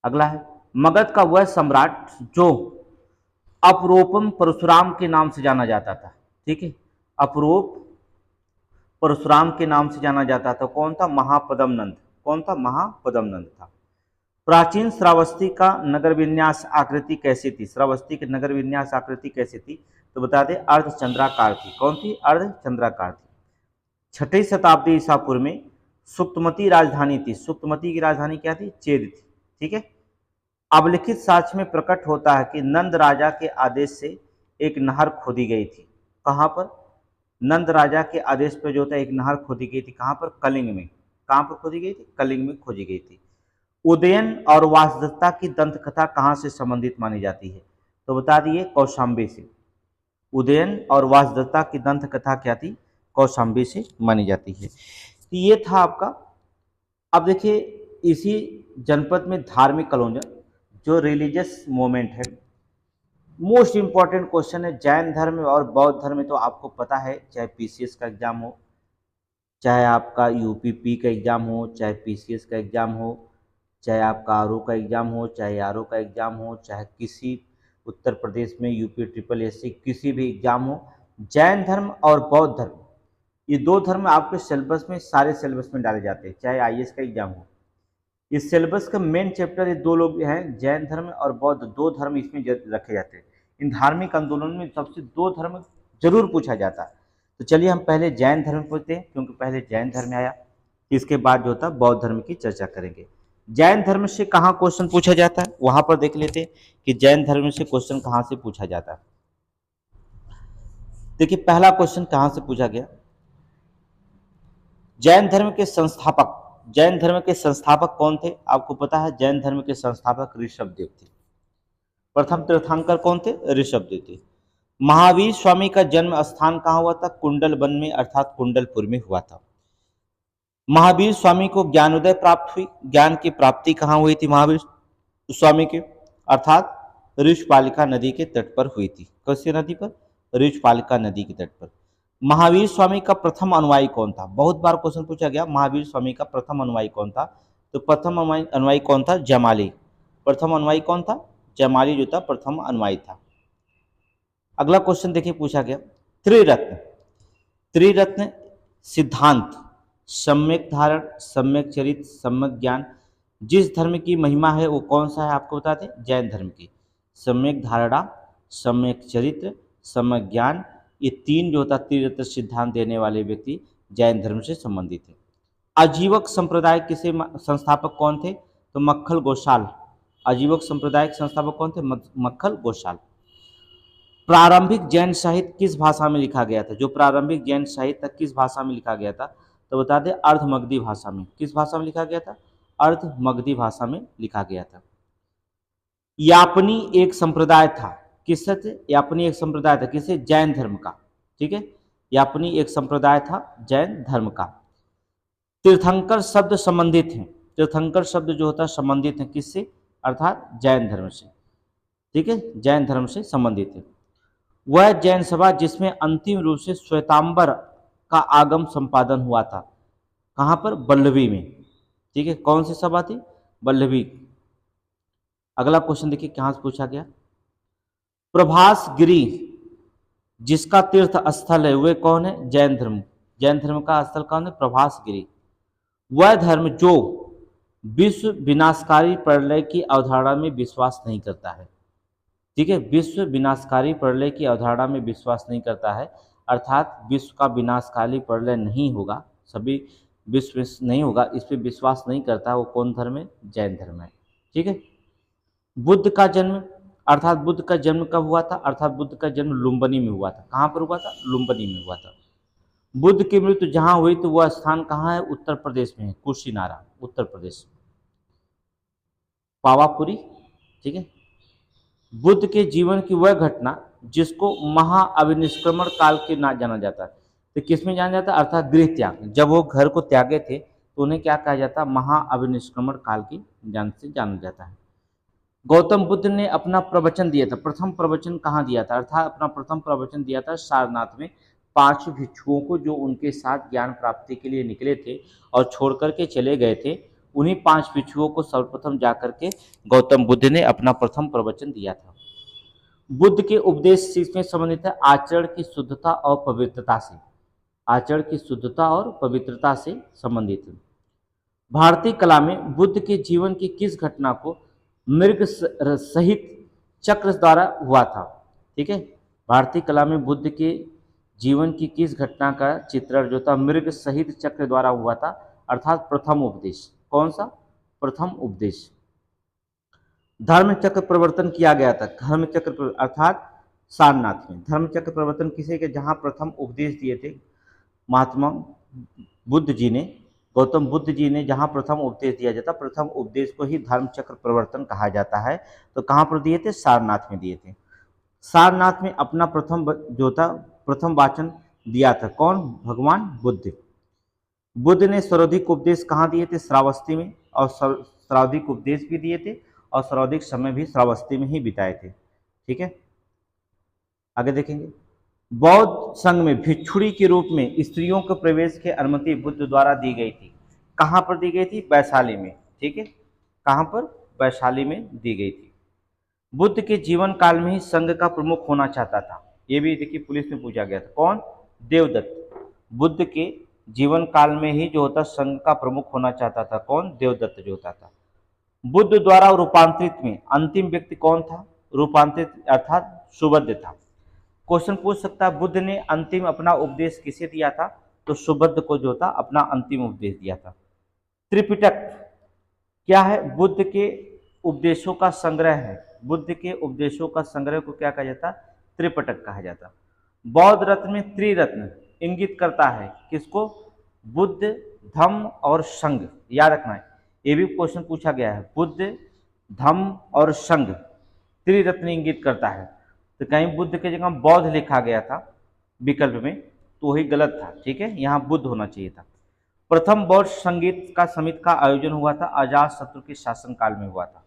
अगला है मगध का वह सम्राट जो अपरोपम परशुराम के नाम से जाना जाता था। ठीक है, अपरोप परशुराम के नाम से जाना जाता था। कौन था? महापद्मनंद। कौन था? महापद्मनंद था। प्राचीन श्रावस्ती का नगर विन्यास आकृति कैसी थी? श्रावस्ती की नगर विन्यास आकृति कैसी थी? तो बता दें अर्धचंद्राकार थी। कौन थी? अर्धचंद्राकार थी। 6ठी शताब्दी ईसा पूर्व में सुक्तमती राजधानी थी। सुक्तमती की राजधानी क्या थी? चेद थी। ठीक है, अब लिखित साक्ष्य में प्रकट होता है कि नंद राजा के आदेश से एक नहर खोदी गई थी। कहाँ पर? नंद राजा के आदेश पर जो था एक नहर खोदी गई थी। कहाँ पर? कलिंग में। कहाँ पर खोदी गई थी? कलिंग में खोदी गई थी। उदयन और वासदत्ता की दंत कथा कहाँ से संबंधित मानी जाती है? तो बता दिए कौशाम्बी से। उदयन और वासदत्ता की दंत कथा क्या थी? कौशाम्बी से मानी जाती है। तो ये था आपका। अब देखिए इसी जनपद में धार्मिक कलोंजन जो रिलीजियस मोमेंट है, मोस्ट इंपॉर्टेंट क्वेश्चन है। जैन धर्म और बौद्ध धर्म में तो आपको पता है, चाहे पीसीएस का एग्जाम हो, चाहे आपका यूपीपी का एग्जाम हो, चाहे पीसीएस का एग्जाम हो, चाहे आपका आरओ का एग्जाम हो, चाहे आरओ का एग्जाम हो, चाहे किसी उत्तर प्रदेश में यूपी ट्रिपल एससी किसी भी एग्जाम हो, जैन धर्म और बौद्ध धर्म ये दो धर्म आपके सिलेबस में, सारे सिलेबस में डाले जाते हैं, चाहे आईएएस का एग्जाम हो। इस सिलेबस का मेन चैप्टर ये दो लोग हैं, जैन धर्म और बौद्ध, दो धर्म इसमें रखे जाते हैं। इन धार्मिक आंदोलन में सबसे दो धर्म जरूर पूछा जाता है। तो चलिए हम पहले जैन धर्म पूछते हैं, क्योंकि पहले जैन धर्म आया, इसके बाद जो था बौद्ध धर्म की चर्चा करेंगे। जैन धर्म से कहाँ क्वेश्चन पूछा जाता है, वहां पर देख लेते हैं कि जैन धर्म से क्वेश्चन कहाँ से पूछा जाता है। देखिए पहला क्वेश्चन कहाँ से पूछा गया। जैन धर्म के संस्थापक, जैन धर्म के संस्थापक कौन थे? आपको पता है जैन धर्म के संस्थापक ऋषभदेव थे। प्रथम तीर्थंकर कौन थे? ऋषभदेव थे। महावीर स्वामी का जन्म स्थान कहाँ हुआ था? कुंडल वन में, अर्थात कुंडलपुर में हुआ था। महावीर स्वामी को ज्ञानोदय प्राप्त हुई। ज्ञान की प्राप्ति कहाँ हुई थी महावीर स्वामी के? अर्थात ऋषपालिका नदी के तट पर हुई थी। कौन नदी पर? ऋषपालिका नदी के तट पर। महावीर स्वामी का प्रथम अनुयायी कौन था? बहुत बार क्वेश्चन पूछा गया, महावीर स्वामी का प्रथम अनुयायी कौन था? तो प्रथम अनुयायी कौन था? जयमाली। प्रथम अनुयायी कौन था? जयमाली जो था प्रथम अनुयायी था। अगला क्वेश्चन देखिए पूछा गया, त्रिरत्न, त्रिरत्न सिद्धांत, सम्यक धारण, सम्यक चरित्र, सम्यक ज्ञान, जिस धर्म की महिमा है वो कौन सा है? आपको बता दें जैन धर्म की। सम्यक धारणा, सम्यक चरित्र, सम्यक ज्ञान, ये तीन जो होता त्रिरत्न सिद्धांत देने वाले व्यक्ति जैन धर्म से संबंधित है। आजीवक संप्रदाय किसे संस्थापक कौन थे? तो मक्खल गोशाल। आजीवक संप्रदाय के संस्थापक कौन थे? मक्खल गोशाल। प्रारंभिक जैन साहित्य किस भाषा में लिखा गया था? जो प्रारंभिक जैन साहित्य किस भाषा में लिखा गया था? तो बता दें अर्धमगधी भाषा में। किस भाषा में लिखा गया था? अर्धमगधी भाषा में लिखा गया था। यापनी एक संप्रदाय था, किससे थे? यापनी एक संप्रदाय था, किसे? जैन धर्म का। ठीक है, यापनी एक संप्रदाय था जैन धर्म का। तीर्थंकर शब्द संबंधित हैं, तीर्थंकर शब्द जो होता है संबंधित है किससे? अर्थात जैन धर्म से। ठीक है, जैन धर्म से संबंधित है। वह जैन सभा जिसमें अंतिम रूप से श्वेतांबर का आगम संपादन हुआ था, कहाँ पर? वल्लभी में। ठीक है, कौन सी सभा थी? वल्लभी। अगला क्वेश्चन देखिए कहाँ से पूछा गया। प्रभास गिरी जिसका तीर्थ स्थल है वे कौन है? जैन धर्म। जैन धर्म का स्थल कौन है? प्रभासगिरी। वह धर्म जो विश्व विनाशकारी प्रलय की अवधारणा में विश्वास नहीं करता है। ठीक है, विश्व विनाशकारी प्रलय की अवधारणा में विश्वास नहीं करता है, अर्थात विश्व का विनाशकारी प्रलय नहीं होगा, सभी विश्व में नहीं होगा, इस पर विश्वास नहीं करता। वो कौन धर्म है? जैन धर्म है। ठीक है। बुद्ध का जन्म, अर्थात बुद्ध का जन्म कब हुआ था? अर्थात बुद्ध का जन्म लुम्बिनी में हुआ था। कहाँ पर हुआ था? लुम्बिनी में हुआ था। बुद्ध की मृत्यु जहाँ हुई तो वह स्थान कहाँ है? उत्तर प्रदेश में है, कुशीनारा, उत्तर प्रदेश, पावापुरी। ठीक है। बुद्ध के जीवन की वह घटना जिसको महाअभिनिष्क्रमण काल के ना जाना जाता है, तो किसमें जाना जाता है? अर्थात गृह त्याग। जब वो घर को त्यागे थे तो उन्हें क्या कहा जाता है? महाअभिनिष्क्रमण काल की जान से जाना जाता है। गौतम बुद्ध ने अपना प्रवचन दिया था, प्रथम प्रवचन कहाँ दिया था? अर्थात अपना प्रथम प्रवचन दिया था सारनाथ में 5 भिक्षुओं को, जो उनके साथ ज्ञान प्राप्ति के लिए निकले थे और छोड़ करके चले गए थे। उन्हीं 5 भिक्षुओं को सर्वप्रथम जाकर के गौतम बुद्ध ने अपना प्रथम प्रवचन दिया था। बुद्ध के उपदेश इसमें संबंधित है आचरण की शुद्धता और पवित्रता से, आचरण की शुद्धता और पवित्रता से संबंधित है। भारतीय कला में बुद्ध के जीवन की किस घटना को मृग सहित चक्र द्वारा हुआ था? ठीक है। भारतीय कला में बुद्ध के जीवन की किस घटना का चित्रण जो था मृग सहित चक्र द्वारा हुआ था? अर्थात प्रथम उपदेश। कौन सा? प्रथम उपदेश। धर्म चक्र प्रवर्तन किया गया था, धर्म चक्र अर्थात सारनाथ में धर्म चक्र प्रवर्तन किसे के? जहाँ प्रथम उपदेश दिए थे महात्मा बुद्ध जी ने, गौतम बुद्ध जी ने जहाँ प्रथम उपदेश दिया जाता, प्रथम उपदेश को ही धर्म चक्र प्रवर्तन कहा जाता है। तो कहाँ पर दिए थे? सारनाथ में दिए थे। सारनाथ में अपना प्रथम वाचन दिया था कौन? भगवान बुद्ध। बुद्ध ने सर्वाधिक उपदेश कहाँ दिए थे? श्रावस्ती में, और सर्वाधिक उपदेश भी दिए थे और सर्वाधिक समय भी श्रावस्ती में ही बिताए थे। ठीक है। आगे देखेंगे। बौद्ध संघ में भिक्षुणी के रूप में स्त्रियों के प्रवेश की अनुमति बुद्ध द्वारा दी गई थी। कहाँ पर दी गई थी? वैशाली में। ठीक है। कहाँ पर? वैशाली में दी गई थी। बुद्ध के जीवन काल में ही संघ का प्रमुख होना चाहता था। ये भी देखिए पुलिस में पूछा गया था। कौन? देवदत्त। बुद्ध के जीवन काल में ही जो होता संघ का प्रमुख होना चाहता था। कौन? देवदत्त जो होता था। बुद्ध द्वारा रूपांतरित में अंतिम व्यक्ति कौन था? रूपांतरित अर्थात सुबुद्ध था। क्वेश्चन पूछ सकता है बुद्ध ने अंतिम अपना उपदेश किसे दिया था? तो सुबुद्ध को जो था अपना अंतिम उपदेश दिया था। त्रिपिटक क्या है? बुद्ध के उपदेशों का संग्रह है। बुद्ध के उपदेशों का संग्रह को क्या कहा जाता? त्रिपिटक कहा जाता। बौद्ध रत्न में त्रिरत्न इंगित करता है किसको? बुद्ध, धम्म और संघ। याद रखना है, ये भी क्वेश्चन पूछा गया है। बुद्ध, धम्म और संघ त्रिरत्न इंगित करता है। तो कहीं बुद्ध की जगह बौद्ध लिखा गया था विकल्प में, तो वही गलत था। ठीक है, यहाँ बुद्ध होना चाहिए था। प्रथम बौद्ध संगीत का समिति का आयोजन हुआ था अजातशत्रु के शासनकाल में हुआ था।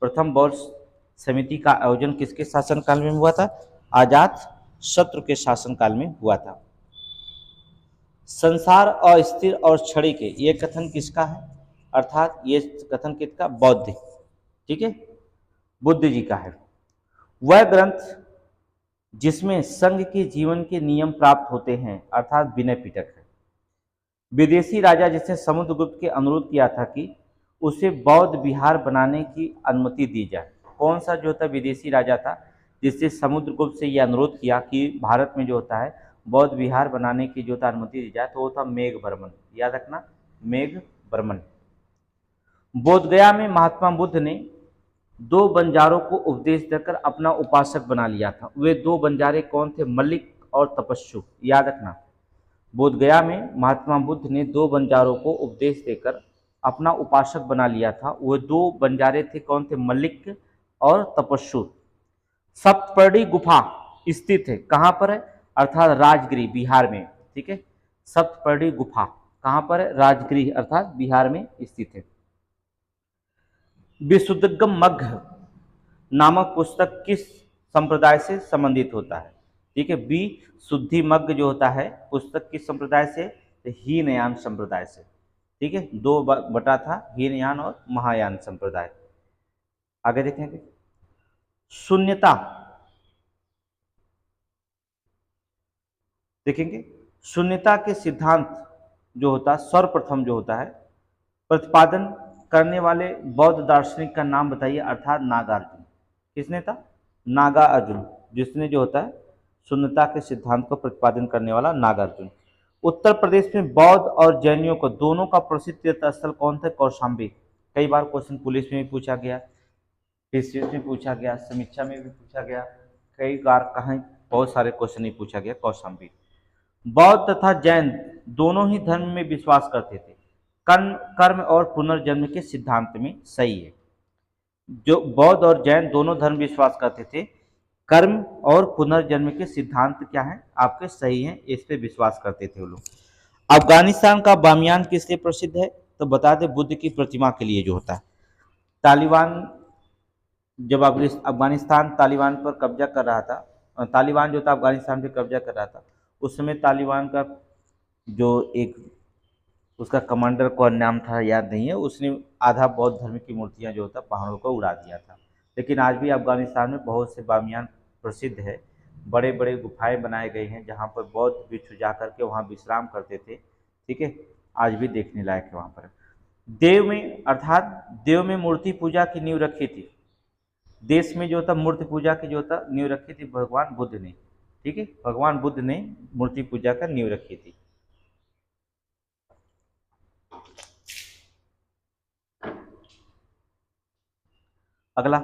प्रथम बौद्ध समिति का आयोजन किसके शासनकाल में हुआ था? अजातशत्रु के शासनकाल में हुआ था। संसार अस्थिर और क्षणिक है, ये कथन किसका है? अर्थात ये कथन किसका? बौद्ध। ठीक है, बुद्ध जी का है। वह ग्रंथ जिसमें संघ के जीवन के नियम प्राप्त होते हैं अर्थात विनय पिटक है। विदेशी राजा जिसने समुद्रगुप्त के अनुरोध किया था कि उसे बौद्ध विहार बनाने की अनुमति दी जाए। कौन सा जो था विदेशी राजा था जिससे समुद्रगुप्त से यह अनुरोध किया कि भारत में जो होता है बौद्ध विहार बनाने की जो था अनुमति दी जाए? तो वो था मेघवर्मन। याद रखना, मेघवर्मन। बोधगया में महात्मा बुद्ध ने 2 बंजारों को उपदेश देकर अपना उपासक बना लिया था। वे 2 बंजारे कौन थे? मल्लिक और तपस्सु। याद रखना, बोधगया में महात्मा बुद्ध ने 2 बंजारों को उपदेश देकर अपना उपासक बना लिया था। वो 2 बंजारे थे, कौन थे? मल्लिक और तपस्सु। सप्तपर्णी गुफा स्थित है, कहाँ पर है? अर्थात राजगिरी, बिहार में। ठीक है, सप्तपर्णी गुफा कहाँ पर है? राजगिरी अर्थात बिहार में स्थित है। विशुद्धगम मग्घ नामक पुस्तक किस संप्रदाय से संबंधित होता है? ठीक है, विशुद्धि मग्घ जो होता है पुस्तक किस संप्रदाय से? तो हीनयान संप्रदाय से। ठीक है, 2 बटा था, हीनयान और महायान संप्रदाय। आगे देखेंगे। शून्यता देखेंगे शून्यता के सिद्धांत जो होता है सर्वप्रथम जो होता है प्रतिपादन करने वाले बौद्ध दार्शनिक का नाम बताइए, अर्थात नागार्जुन। किसने था? नागार्जुन, जिसने जो होता है शून्यता के सिद्धांत को प्रतिपादन करने वाला नागार्जुन। उत्तर प्रदेश में बौद्ध और जैनियों को दोनों का प्रसिद्ध तीर्थ स्थल कौन थे? कौशाम्बी। कई बार क्वेश्चन पुलिस में भी पूछा गया, पीसीएस में पूछा गया, समीक्षा में भी पूछा गया, कई बार कहीं बहुत सारे क्वेश्चन ही पूछा गया कौशाम्बी। बौद्ध तथा जैन दोनों ही धर्म में विश्वास करते थे, कर्म और पुनर्जन्म के सिद्धांत में। सही है, जो बौद्ध और जैन दोनों धर्म विश्वास करते थे, कर्म और पुनर्जन्म के सिद्धांत क्या है आपके? सही हैं, इस पे विश्वास करते थे वो लोग। अफगानिस्तान का बामियान किस लिए प्रसिद्ध है? तो बता दें बुद्ध की प्रतिमा के लिए जो होता है। तालिबान, जब अफगानिस्तान तालिबान पर कब्जा कर रहा था, तालिबान जो था अफगानिस्तान पे कब्जा कर रहा था, उस समय तालिबान का जो एक उसका कमांडर कौन नाम था याद नहीं है, उसने आधा बौद्ध धर्म की मूर्तियां जो होता पहाड़ों को उड़ा दिया था। लेकिन आज भी अफगानिस्तान में बहुत से बामियान प्रसिद्ध है, बड़े बड़े गुफाएं बनाए गए हैं जहाँ पर बौद्ध भिक्षु जा करके वहाँ विश्राम करते थे। ठीक है, आज भी देखने लायक है वहाँ पर। देव में, अर्थात देव में मूर्ति पूजा की नींव रखी थी, देश में जो था मूर्ति पूजा की जो था नींव रखी थी भगवान बुद्ध ने। ठीक है, भगवान बुद्ध ने मूर्ति पूजा का नींव रखी थी। अगला,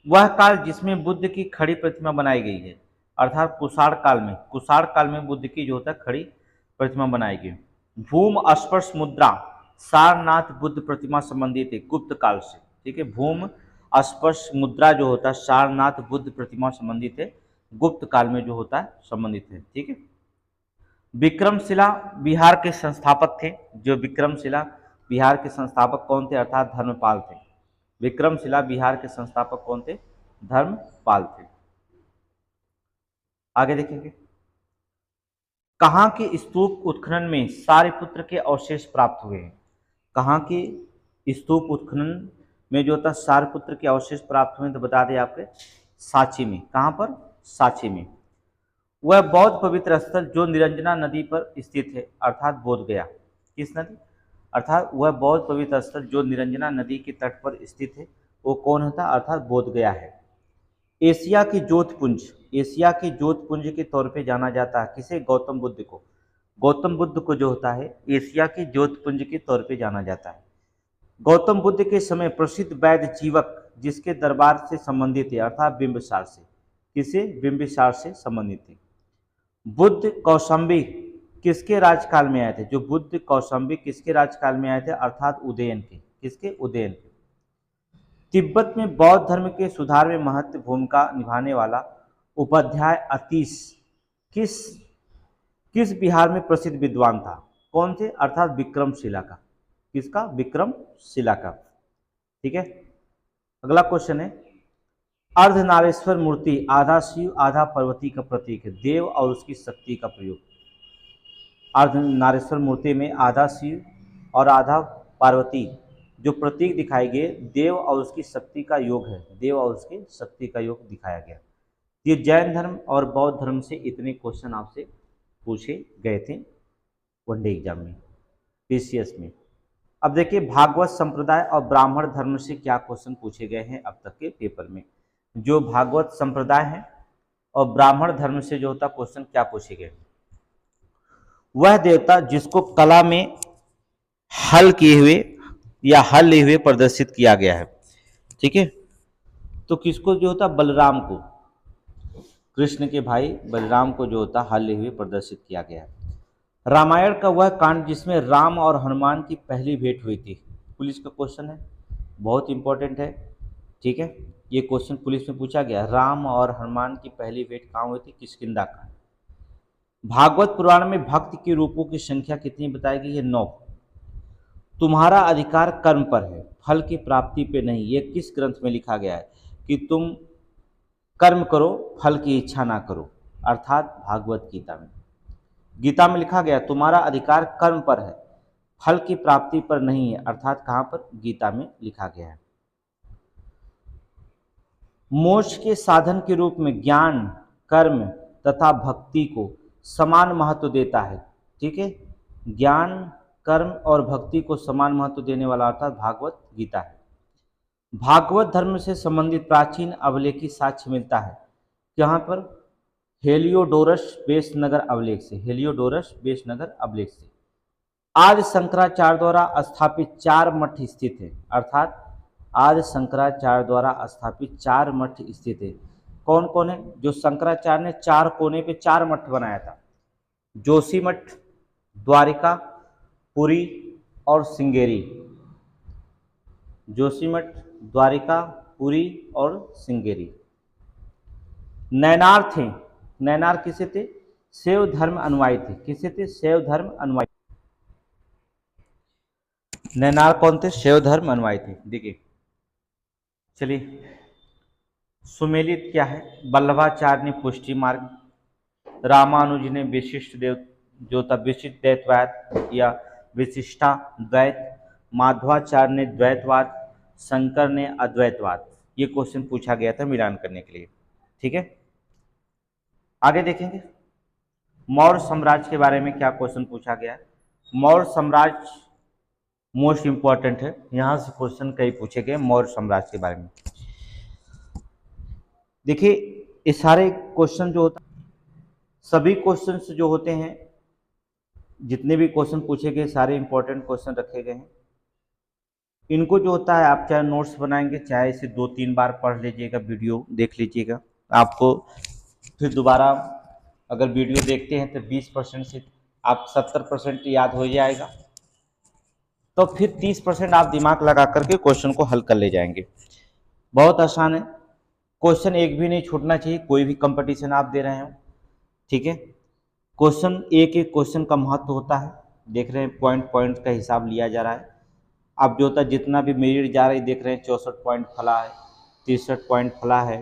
वह काल जिसमें बुद्ध की खड़ी प्रतिमा बनाई गई है, अर्थात कुषाण काल में, कुषाण काल में बुद्ध की जो होता है खड़ी प्रतिमा बनाई गई। भूम स्पर्श मुद्रा सारनाथ बुद्ध प्रतिमा संबंधित है गुप्त काल से। ठीक है, भूम स्पर्श मुद्रा जो होता है सारनाथ बुद्ध प्रतिमा संबंधित है, गुप्त काल में जो होता है संबंधित है। ठीक है, विक्रमशिला बिहार के संस्थापक थे, जो विक्रमशिला बिहार के संस्थापक कौन थे? अर्थात धर्मपाल थे। विक्रमशिला बिहार के संस्थापक कौन थे? धर्मपाल थे। आगे देखेंगे, कहाँ के स्तूप उत्खनन में सारिपुत्र के अवशेष प्राप्त हुए हैं? कहाँ के स्तूप उत्खनन में जो था सारिपुत्र के अवशेष प्राप्त हुए? तो बता दें आपके सांची में। कहाँ पर? सांची में। वह बौद्ध पवित्र स्थल जो निरंजना नदी पर स्थित है, अर्थात बोध गया। किस नदी? अर्थात वह बौद्ध पवित्र स्थल जो निरंजना नदी के तट पर स्थित है वो कौन होता? अर्थात बोध गया है। एशिया की ज्योतपुंज, एशिया के ज्योतपुंज के तौर पे जाना जाता है किसे? गौतम बुद्ध को। गौतम बुद्ध को जो होता है एशिया के ज्योतपुंज के तौर पे जाना जाता है। गौतम बुद्ध के समय प्रसिद्ध वैद्य जीवक जिसके दरबार से संबंधित है, अर्थात बिंबिसार से। किसे? बिंबिसार से संबंधित है। बुद्ध कौशाम्बी किसके राजकाल में आए थे? जो बुद्ध कौशाम्बी किसके राजकाल में आए थे? अर्थात उदयन के। किसके? उदयन के। तिब्बत में बौद्ध धर्म के सुधार में महत्व भूमिका निभाने वाला उपाध्याय अतीश किस बिहार में प्रसिद्ध विद्वान था? कौन थे? अर्थात विक्रमशिला का। किसका? विक्रमशिला का। ठीक है, अगला क्वेश्चन है, अर्धनारेश्वर मूर्ति आधा शिव आधा पार्वती का प्रतीक है, देव और उसकी शक्ति का प्रयोग। अर्धनारेश्वर मूर्ति में आधा शिव और आधा पार्वती जो प्रतीक दिखाए गए देव और उसकी शक्ति का योग है, देव और उसकी शक्ति का योग दिखाया गया। ये जैन धर्म और बौद्ध धर्म से इतने क्वेश्चन आपसे पूछे गए थे वनडे एग्जाम में, पीसीएस में। अब देखिए भागवत संप्रदाय और ब्राह्मण धर्म से क्या क्वेश्चन पूछे गए हैं अब तक के पेपर में। जो भागवत संप्रदाय है और ब्राह्मण धर्म से जो होता क्वेश्चन क्या पूछे गए? वह देवता जिसको कला में हल किए हुए या हल लिए हुए प्रदर्शित किया गया है। ठीक है, तो किसको जो होता? बलराम को, कृष्ण के भाई बलराम को जो होता हल लिए हुए प्रदर्शित किया गया है। रामायण का वह कांड जिसमें राम और हनुमान की पहली भेंट हुई थी, पुलिस का क्वेश्चन है, बहुत इंपॉर्टेंट है। ठीक है, ये क्वेश्चन पुलिस में पूछा गया, राम और हनुमान की पहली भेंट कहाँ हुई थी? किष्किंधा का। भागवत पुराण में भक्त के रूपों की संख्या कितनी बताई गई है? 9। तुम्हारा अधिकार कर्म पर है, फल की प्राप्ति पे नहीं, ये किस ग्रंथ में लिखा गया है कि तुम कर्म करो फल की इच्छा ना करो? अर्थात भागवत गीता में। गीता में लिखा गया तुम्हारा अधिकार कर्म पर है, फल की प्राप्ति पर नहीं है, अर्थात कहाँ पर? गीता में लिखा गया है। मोक्ष के साधन के रूप में ज्ञान, कर्म तथा भक्ति को समान महत्व देता है। ठीक है, ज्ञान, कर्म और भक्ति को समान महत्व देने वाला अर्थात भागवत गीता है। भागवत धर्म से संबंधित प्राचीन अभिलेखी साक्ष्य मिलता है यहाँ पर हेलियोडोरस बेसनगर अभिलेख से, हेलियोडोरस बेसनगर अभिलेख से आदि शंकराचार्य द्वारा स्थापित 4 मठ स्थित है, अर्थात आदि शंकराचार्य द्वारा स्थापित 4 मठ स्थित है। कौन कौन है? जो शंकराचार्य ने 4 कोने पे 4 मठ बनाया था, जोशी मठ, द्वारिका, पुरी और सिंगेरी। जोशी मठ, द्वारिका, पुरी और सिंगेरी। नैनार थे, नैनार किसे थे? शैव धर्म अनुयायी थे। किसे थे? शैव धर्म अनुयायी। नैनार कौन थे? शैव धर्म अनुयायी थे। देखिए, चलिए, सुमेलित क्या है? वल्लभाचार्य ने पुष्टि मार्ग, रामानुज ने विशिष्ट देव जो था विशिष्ट द्वैतवाद या विशिष्टा द्वैत, माधवाचार्य ने द्वैतवाद, शंकर ने अद्वैतवाद। ये क्वेश्चन पूछा गया था मिलान करने के लिए। ठीक है, आगे देखेंगे मौर्य साम्राज्य के बारे में क्या क्वेश्चन पूछा गया है। मौर्य साम्राज्य मोस्ट इंपॉर्टेंट है, यहां से क्वेश्चन कई पूछे गए मौर्य साम्राज्य के बारे में। देखिए, ये सारे क्वेश्चन जो होता सभी क्वेश्चंस जो होते हैं, जितने भी क्वेश्चन पूछे गए सारे इंपॉर्टेंट क्वेश्चन रखे गए हैं। इनको जो होता है आप चाहे नोट्स बनाएंगे, चाहे इसे 2-3 बार पढ़ लीजिएगा, वीडियो देख लीजिएगा, आपको फिर दोबारा अगर वीडियो देखते हैं तो 20% से आप 70% याद हो जाएगा, तो फिर 30% आप दिमाग लगा करके क्वेश्चन को हल कर ले जाएंगे। बहुत आसान है, क्वेश्चन एक भी नहीं छूटना चाहिए, कोई भी कंपटीशन आप दे रहे हो। ठीक है, क्वेश्चन एक एक क्वेश्चन का महत्व होता है। देख रहे हैं पॉइंट पॉइंट का हिसाब लिया जा रहा है। अब जो होता जितना भी मेरिट जा रही देख रहे हैं 64 पॉइंट फला है, 63 पॉइंट फला है।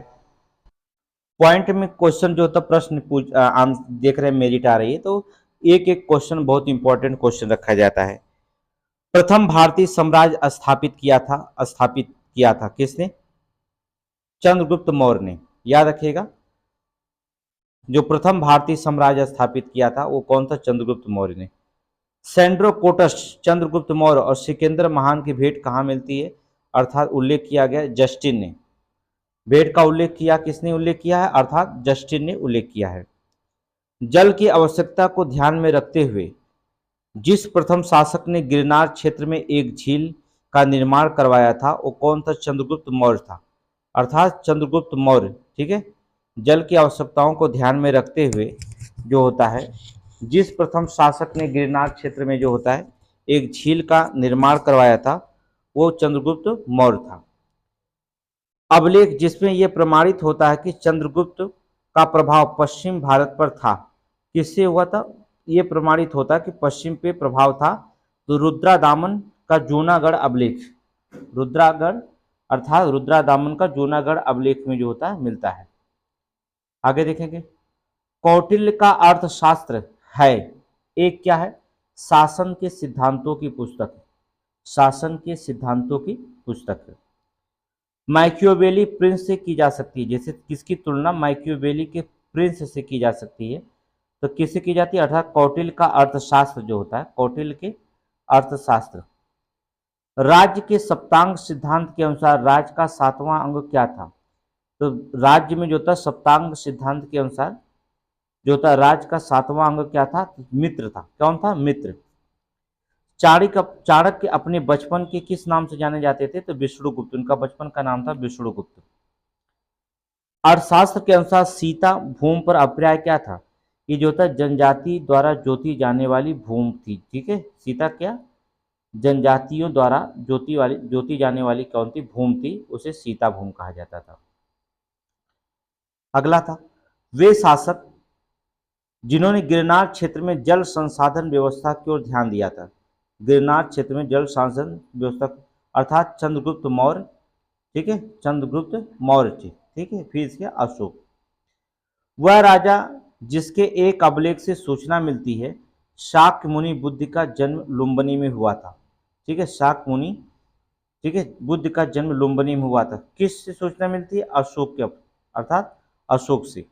पॉइंट में क्वेश्चन जो होता प्रश्न देख रहे हैं मेरिट आ रही है, तो एक एक क्वेश्चन बहुत इंपॉर्टेंट क्वेश्चन रखा जाता है। प्रथम भारतीय साम्राज्य स्थापित किया था किसने? चंद्रगुप्त मौर्य ने। याद रखिएगा, जो प्रथम भारतीय साम्राज्य स्थापित किया था वो कौन था? चंद्रगुप्त मौर्य ने। सेंड्रोकोटस, चंद्रगुप्त मौर्य और सिकंदर महान की भेंट कहाँ मिलती है? अर्थात उल्लेख किया गया जस्टिन ने। भेंट का उल्लेख किया, किसने उल्लेख किया है? अर्थात जस्टिन ने उल्लेख किया है। जल की आवश्यकता को ध्यान में रखते हुए जिस प्रथम शासक ने गिरनार क्षेत्र में एक झील का निर्माण करवाया था वो कौन था? चंद्रगुप्त मौर्य था, अर्थात चंद्रगुप्त मौर्य। ठीक है, जल की आवश्यकताओं को ध्यान में रखते हुए जो होता है जिस प्रथम शासक ने गिरनार क्षेत्र में जो होता है एक झील का निर्माण करवाया था वो चंद्रगुप्त मौर्य था। अभिलेख जिसमें यह प्रमाणित होता है कि चंद्रगुप्त का प्रभाव पश्चिम भारत पर था, किससे हुआ था? ये प्रमाणित होता है कि पश्चिम पे प्रभाव था। तो रुद्रादामन का जूनागढ़ अभिलेख, रुद्रागढ़ अर्थात रुद्रादामन का जूनागढ़ अभिलेख में जो होता है मिलता है। आगे देखेंगे, कौटिल्य का अर्थशास्त्र है एक क्या है? शासन के सिद्धांतों की पुस्तक, शासन के सिद्धांतों की पुस्तक है। मैकियावेली प्रिंस से की जा सकती है, जैसे किसकी तुलना मैकियावेली के प्रिंस से की जा सकती है, तो किससे की जाती है? अर्थात कौटिल्य का अर्थशास्त्र जो होता है, कौटिल्य के अर्थशास्त्र। राज्य के सप्तांग सिद्धांत के अनुसार राज्य का 7वां अंग क्या था? तो राज्य में जो था सप्तांग सिद्धांत के अनुसार जो था राज्य का 7वां अंग क्या था? मित्र था। कौन था? मित्र। चाणक्य अपने बचपन के किस नाम से जाने जाते थे? तो विष्णुगुप्त, उनका बचपन का नाम था विष्णुगुप्त। अर्थशास्त्र के अनुसार सीता भूमि पर अभिप्राय क्या था? ये जो था जनजाति द्वारा जोती जाने वाली भूमि थी। ठीक है, सीता क्या? जनजातियों द्वारा जोती जाने वाली कौन थी? भूमि थी, उसे सीता भूमि कहा जाता था। अगला था वे शासक जिन्होंने गिरनार क्षेत्र में जल संसाधन व्यवस्था की ओर ध्यान दिया था। गिरनार क्षेत्र में जल संसाधन व्यवस्था अर्थात चंद्रगुप्त मौर्य। ठीक है, चंद्रगुप्त मौर्य थे। ठीक है, फिर इसके अशोक। वह राजा जिसके एक अभिलेख से सूचना मिलती है शाक्य मुनि बुद्ध का जन्म लुम्बिनी में हुआ था। ठीक है, शाक्य मुनि, ठीक है, बुद्ध का जन्म लुम्बिनी में हुआ था। किस से सूचना मिलती है? अशोक के, अर्थात अशोक से।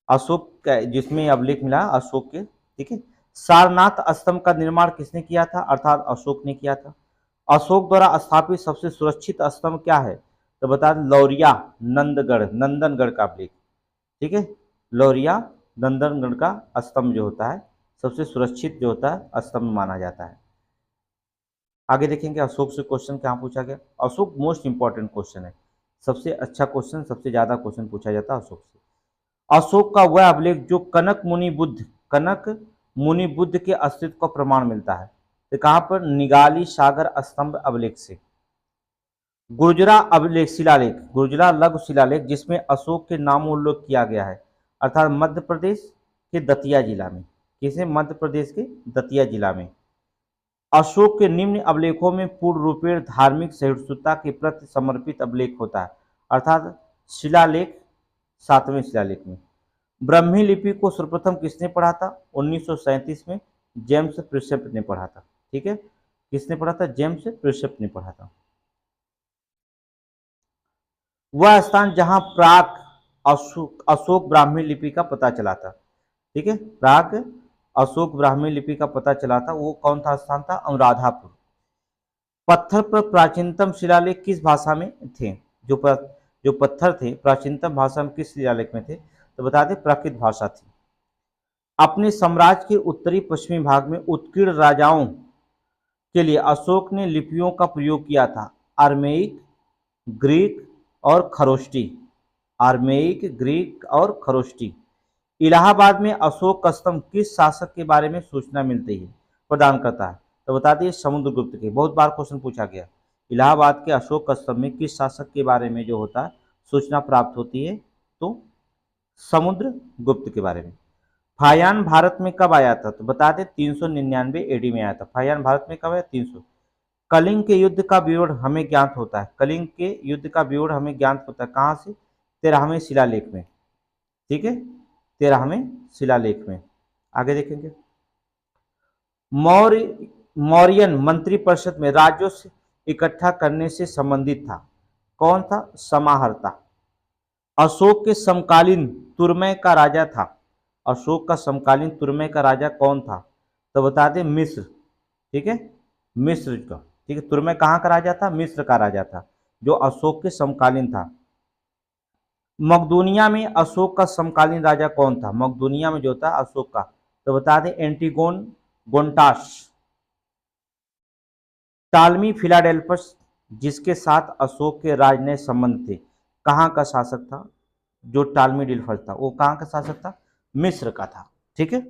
जिसमें अभिलेख मिला अशोक के, ठीक है। सारनाथ स्तंभ का निर्माण किसने किया था, अर्थात अशोक ने किया था। अशोक द्वारा स्थापित सबसे सुरक्षित स्तंभ क्या है, तो बता दें लौरिया नंदगढ़, नंदनगढ़ का अभिलेख, ठीक है। लौरिया नंदनगढ़ का स्तंभ जो होता है सबसे सुरक्षित जो होता है स्तंभ माना जाता है। आगे देखेंगे अशोक से क्वेश्चन क्या पूछा गया। अशोक मोस्ट इंपॉर्टेंट क्वेश्चन है, सबसे अच्छा क्वेश्चन, सबसे ज्यादा क्वेश्चन पूछा जाता है अशोक से। अशोक का वह अभिलेख जो कनक मुनि बुद्ध के अस्तित्व का प्रमाण मिलता है, तो कहां पर, निगाली सागर स्तंभ अभिलेख से। गुर्जरा अभिलेख शिलालेख, गुर्जरा लघु शिलालेख जिसमें अशोक के नामोल्लेख किया गया है, अर्थात मध्य प्रदेश के दतिया जिला में, किसे, मध्य प्रदेश के दतिया जिला में। अशोक के निम्न अभिलेखों में पूर्ण रूपेण धार्मिक सहिष्णुता के प्रति समर्पित अभिलेख होता है, अर्थात शिलालेख 7वें शिलालेख में। ब्राह्मी लिपि को सर्वप्रथम किसने पढ़ा था, 1937 में जेम्स प्रिसेप्ट ने पढ़ा था, ठीक है। किसने पढ़ा था, जेम्स प्रिसेप्ट ने पढ़ा था। वह स्थान जहां प्राक अशोक ब्राह्मी लिपि का पता चला था, ठीक है। प्राक अशोक ब्राह्मी लिपि का पता चला था, वो कौन था स्थान था, अनुराधापुर। पत्थर पर प्राचीनतम शिलालेख किस भाषा में थे, जो पत्थर थे प्राचीनतम भाषा में किस शिलालेख में थे, तो बता दें प्राकृत भाषा थी। अपने साम्राज्य के उत्तरी पश्चिमी भाग में उत्कीर्ण राजाओं के लिए अशोक ने लिपियों का प्रयोग किया था, आर्मेइक, ग्रीक और खरोष्टी, आर्मेइक, ग्रीक और खरोष्टी। इलाहाबाद में अशोक का स्तंभ किस शासक के बारे में सूचना मिलती है, प्रदान करता है, तो बता दिए समुद्रगुप्त के, बहुत बार क्वेश्चन पूछा गया। इलाहाबाद के अशोक का स्तंभ में किस शासक के बारे में जो होता है सूचना प्राप्त होती है, तो समुद्रगुप्त के बारे में। फायान भारत में कब आया था, तो बता दें 399 एडी में आया था। फायान भारत में कब आया, 300। कलिंग के युद्ध का विवरण हमें ज्ञात होता है, कलिंग के युद्ध का विवरण हमें ज्ञात होता है कहाँ से, 13वें शिलालेख में, ठीक है, 13वें शिलालेख में। आगे देखेंगे मौर्यन मंत्रिपरिषद में राजस्व इकट्ठा करने से संबंधित था, कौन था, समाहर्ता। अशोक के समकालीन तुर्मय का राजा था, अशोक का समकालीन तुर्मय का राजा कौन था, तो बता दें मिस्र, ठीक है, मिस्र का, ठीक है। तुर्मय कहाँ का राजा था, मिस्र का राजा था, जो अशोक के समकालीन था। मकदूनिया में अशोक का समकालीन राजा कौन था, मकदूनिया में जो था अशोक का, तो बता दें एंटीगोन गोंटास। टालमी फिलाडेल्फस जिसके साथ अशोक के राजनय संबंध थे, कहाँ का शासक था, जो टालमी डिल्फस था वो कहाँ का शासक था, मिस्र का था, ठीक है,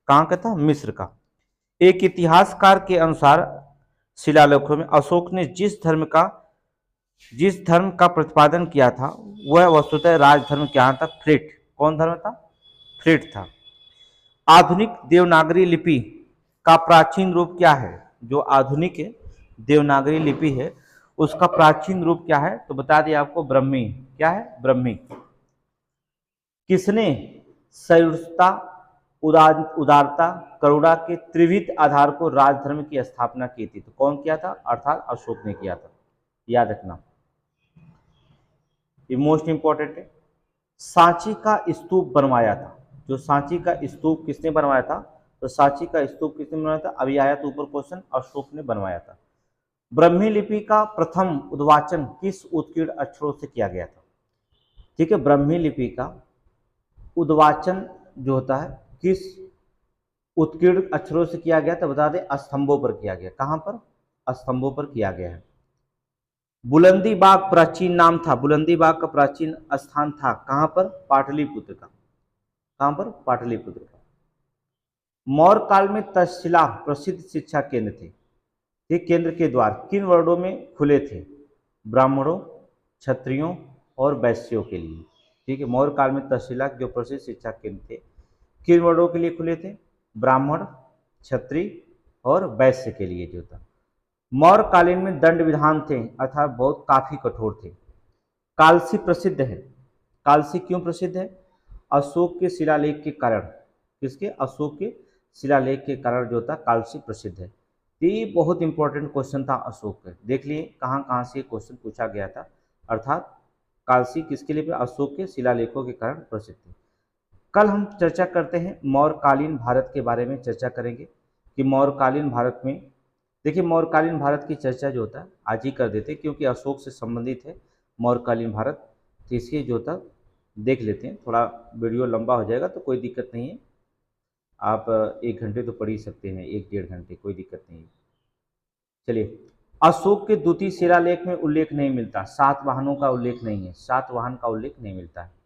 कहाँ का था, मिस्र का। एक इतिहासकार के अनुसार शिलालेखों में अशोक ने जिस धर्म का प्रतिपादन किया था वह वस्तुतः राजधर्म क्या था, फ्रीट, कौन धर्म था, फ्रीट था। आधुनिक देवनागरी लिपि का प्राचीन रूप क्या है, जो आधुनिक देवनागरी लिपि है उसका प्राचीन रूप क्या है, तो बता दिया आपको ब्रह्मी, क्या है, ब्रह्मी। किसने सहिष्णुता, उदारता, करुणा के त्रिविध आधार को राजधर्म की स्थापना की थी, तो कौन किया था, अर्थात अशोक ने किया था, याद रखना, ये मोस्ट इंपॉर्टेंट है। सांची का स्तूप बनवाया था, जो सांची का स्तूप किसने बनवाया था, तो सांची का स्तूप किसने बनवाया था, अभी आया था ऊपर क्वेश्चन, अशोक ने बनवाया था। ब्राह्मी लिपि का प्रथम उद्वाचन किस उत्कीर्ण अक्षरों से किया गया था, ठीक है। ब्राह्मी लिपि का उद्वाचन जो होता है किस उत्कीर्ण अक्षरों से किया गया, तो बता दें स्तंभों पर किया गया, कहां पर, स्तंभों पर किया गया है। बुलंदी बाग प्राचीन नाम था, बुलंदी बाग का प्राचीन स्थान था कहां पर, पाटलिपुत्र का, कहां पर, पाटलिपुत्र का। मौर्य काल में तक्षशिला प्रसिद्ध शिक्षा केंद्र थे, ये केंद्र के द्वार किन वर्णों में खुले थे, ब्राह्मणों, क्षत्रियों और वैश्यों के लिए, ठीक है। मौर्य काल में तक्षशिला जो प्रसिद्ध शिक्षा केंद्र थे किन वर्णों के लिए खुले थे, ब्राह्मण, क्षत्रिय और वैश्य के लिए जो था। मौर्य कालीन में दंड विधान थे, अर्थात बहुत काफी कठोर थे। कालसी प्रसिद्ध है, कालसी क्यों प्रसिद्ध है, अशोक के शिलालेख के कारण, किसके, अशोक के शिलालेख के कारण जो था कालसी प्रसिद्ध है। ये बहुत इंपॉर्टेंट क्वेश्चन था अशोक का, देख लिए कहाँ कहाँ से क्वेश्चन पूछा गया था, अर्थात कालसी किसके लिए, अशोक के शिलालेखों के कारण प्रसिद्ध है। कल हम चर्चा करते हैं मौर्यकालीन भारत के बारे में चर्चा करेंगे कि मौर्यकालीन भारत में, देखिए मौर्यकालीन भारत की चर्चा जो होता है आज ही कर देते हैं क्योंकि अशोक से संबंधित है मौर्यकालीन भारत, तो इसलिए जो होता देख लेते हैं। थोड़ा वीडियो लंबा हो जाएगा तो कोई दिक्कत नहीं है, आप 1 घंटे तो पढ़ ही सकते हैं, 1-1.5 घंटे, कोई दिक्कत नहीं है। चलिए, अशोक के द्वितीय शिलालेख में उल्लेख नहीं मिलता, सातवाहनों का उल्लेख नहीं है, सातवाहन का उल्लेख नहीं मिलता है।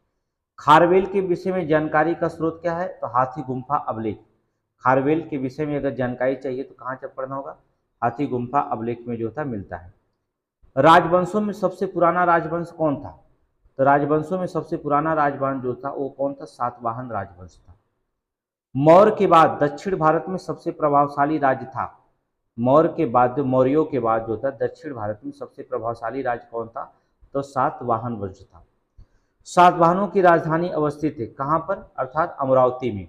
खारवेल के विषय में जानकारी का स्रोत क्या है? तो हाथी गुम्फा अभिलेख। खारवेल के विषय में अगर जानकारी चाहिए तो कहाँ से पढ़ना होगा? हाथी गुम्फा अभिलेख में जो था मिलता है। राजवंशों में सबसे पुराना राजवंश कौन था? तो राजवंशों में सबसे पुराना राजवंश जो था वो कौन था? सातवाहन राजवंश था। मौर्य के बाद दक्षिण भारत में सबसे प्रभावशाली राज्य था। मौर्य के बाद, मौर्यों के बाद जो था दक्षिण भारत में सबसे प्रभावशाली राज्य कौन था? तो सातवाहन वंश था। सातवाहनों की राजधानी अवस्थित है कहाँ पर? अर्थात अमरावती में।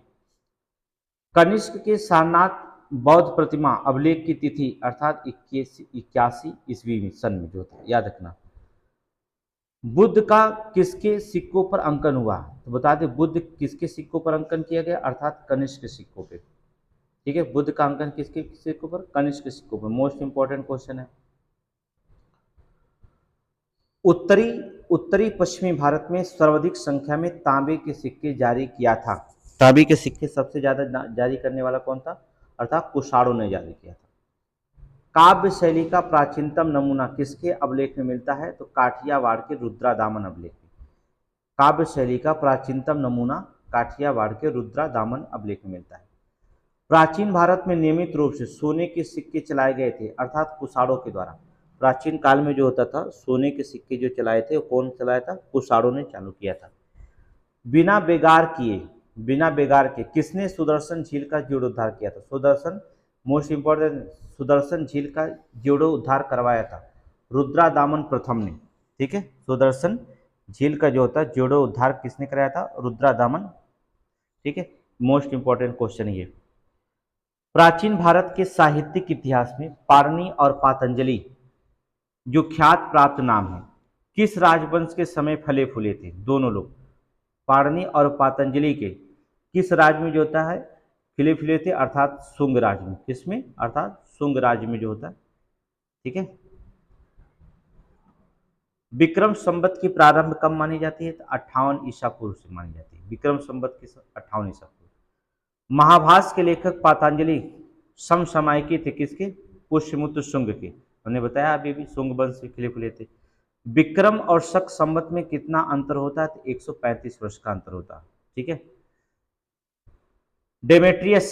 कनिष्क के सारनाथ बौद्ध प्रतिमा अभिलेख की तिथि अर्थात 81 ईस्वी में सन में जो था, याद रखना। बुद्ध का किसके सिक्कों पर अंकन हुआ? तो बता दें बुद्ध किसके सिक्कों पर अंकन किया गया? अर्थात कनिष्क के सिक्कों पे। ठीक है, बुद्ध का अंकन किसके सिक्कों पर? कनिष्क के सिक्कों पर। मोस्ट इंपॉर्टेंट क्वेश्चन है। उत्तरी पश्चिमी भारत में सर्वाधिक संख्या में तांबे के सिक्के जारी किया था। तांबे के सिक्के सबसे ज्यादा जारी करने वाला कौन था? अर्थात कुषाणों ने जारी किया था। काव्य शैली का प्राचीनतम नमूना किसके अभिलेख में मिलता है? तो काठियावाड़ के रुद्रादामन अभिलेख में। काव्य शैली का प्राचीनतम नमूना काठियावाड़ के रुद्रादामन अभिलेख में मिलता है। प्राचीन भारत में नियमित रूप से सोने के सिक्के चलाए गए थे अर्थात कुषाणों के द्वारा। प्राचीन काल में जो होता था सोने के सिक्के जो चलाए थे वो कौन चलाया था? कुषाणों ने चालू किया था। बिना बेगार के किसने सुदर्शन झील का जीर्णोद्धार किया था? सुदर्शन, मोस्ट इंपॉर्टेंट, सुदर्शन झील का जीर्णोद्धार करवाया था रुद्रादामन प्रथम ने। ठीक है, सुदर्शन झील का जो होता है जीर्णोद्धार किसने कराया था? रुद्रादामन। ठीक है, मोस्ट इंपॉर्टेंट क्वेश्चन ये। प्राचीन भारत के साहित्यिक इतिहास में पाणिनि और पातंजलि जो ख्यात प्राप्त नाम है किस राजवंश के समय फले फूले थे? दोनों लोग, पाणिनि और पातंजलि के किस राज्य में जो होता है खिले खिले थे? अर्थात शुंग राज्य में। किसमें? अर्थात शुंग राज्य में जो होता है। ठीक है, विक्रम संवत की प्रारंभ कब मानी जाती है? तो 58 ईसा पूर्व से मानी जाती है। विक्रम संवत की 58 ईसा पूर्व। महाभाष्य के लेखक पातंजलि समसामयिकी थे किसके? पुष्यमित्र शुंग के। हमने बताया अभी भी शुंग वंश से खिले खुले थे। विक्रम और शक संवत में कितना अंतर होता है? तो 135 वर्ष का अंतर होता है। ठीक है, डेमेट्रियस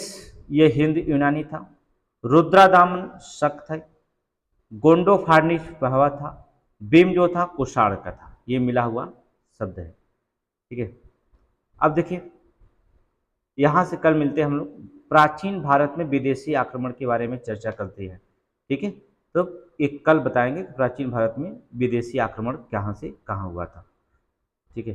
ये हिंद यूनानी था, रुद्रादामन शक था, गोंडोफार्निस पहवा था, बीम जो था कुषाण का था। ये मिला हुआ शब्द है। ठीक है, अब देखिए यहां से कल मिलते हैं हम लोग, प्राचीन भारत में विदेशी आक्रमण के बारे में चर्चा करते हैं। ठीक है, तो एक कल बताएंगे कि प्राचीन भारत में विदेशी आक्रमण कहाँ से कहाँ हुआ था। ठीक है।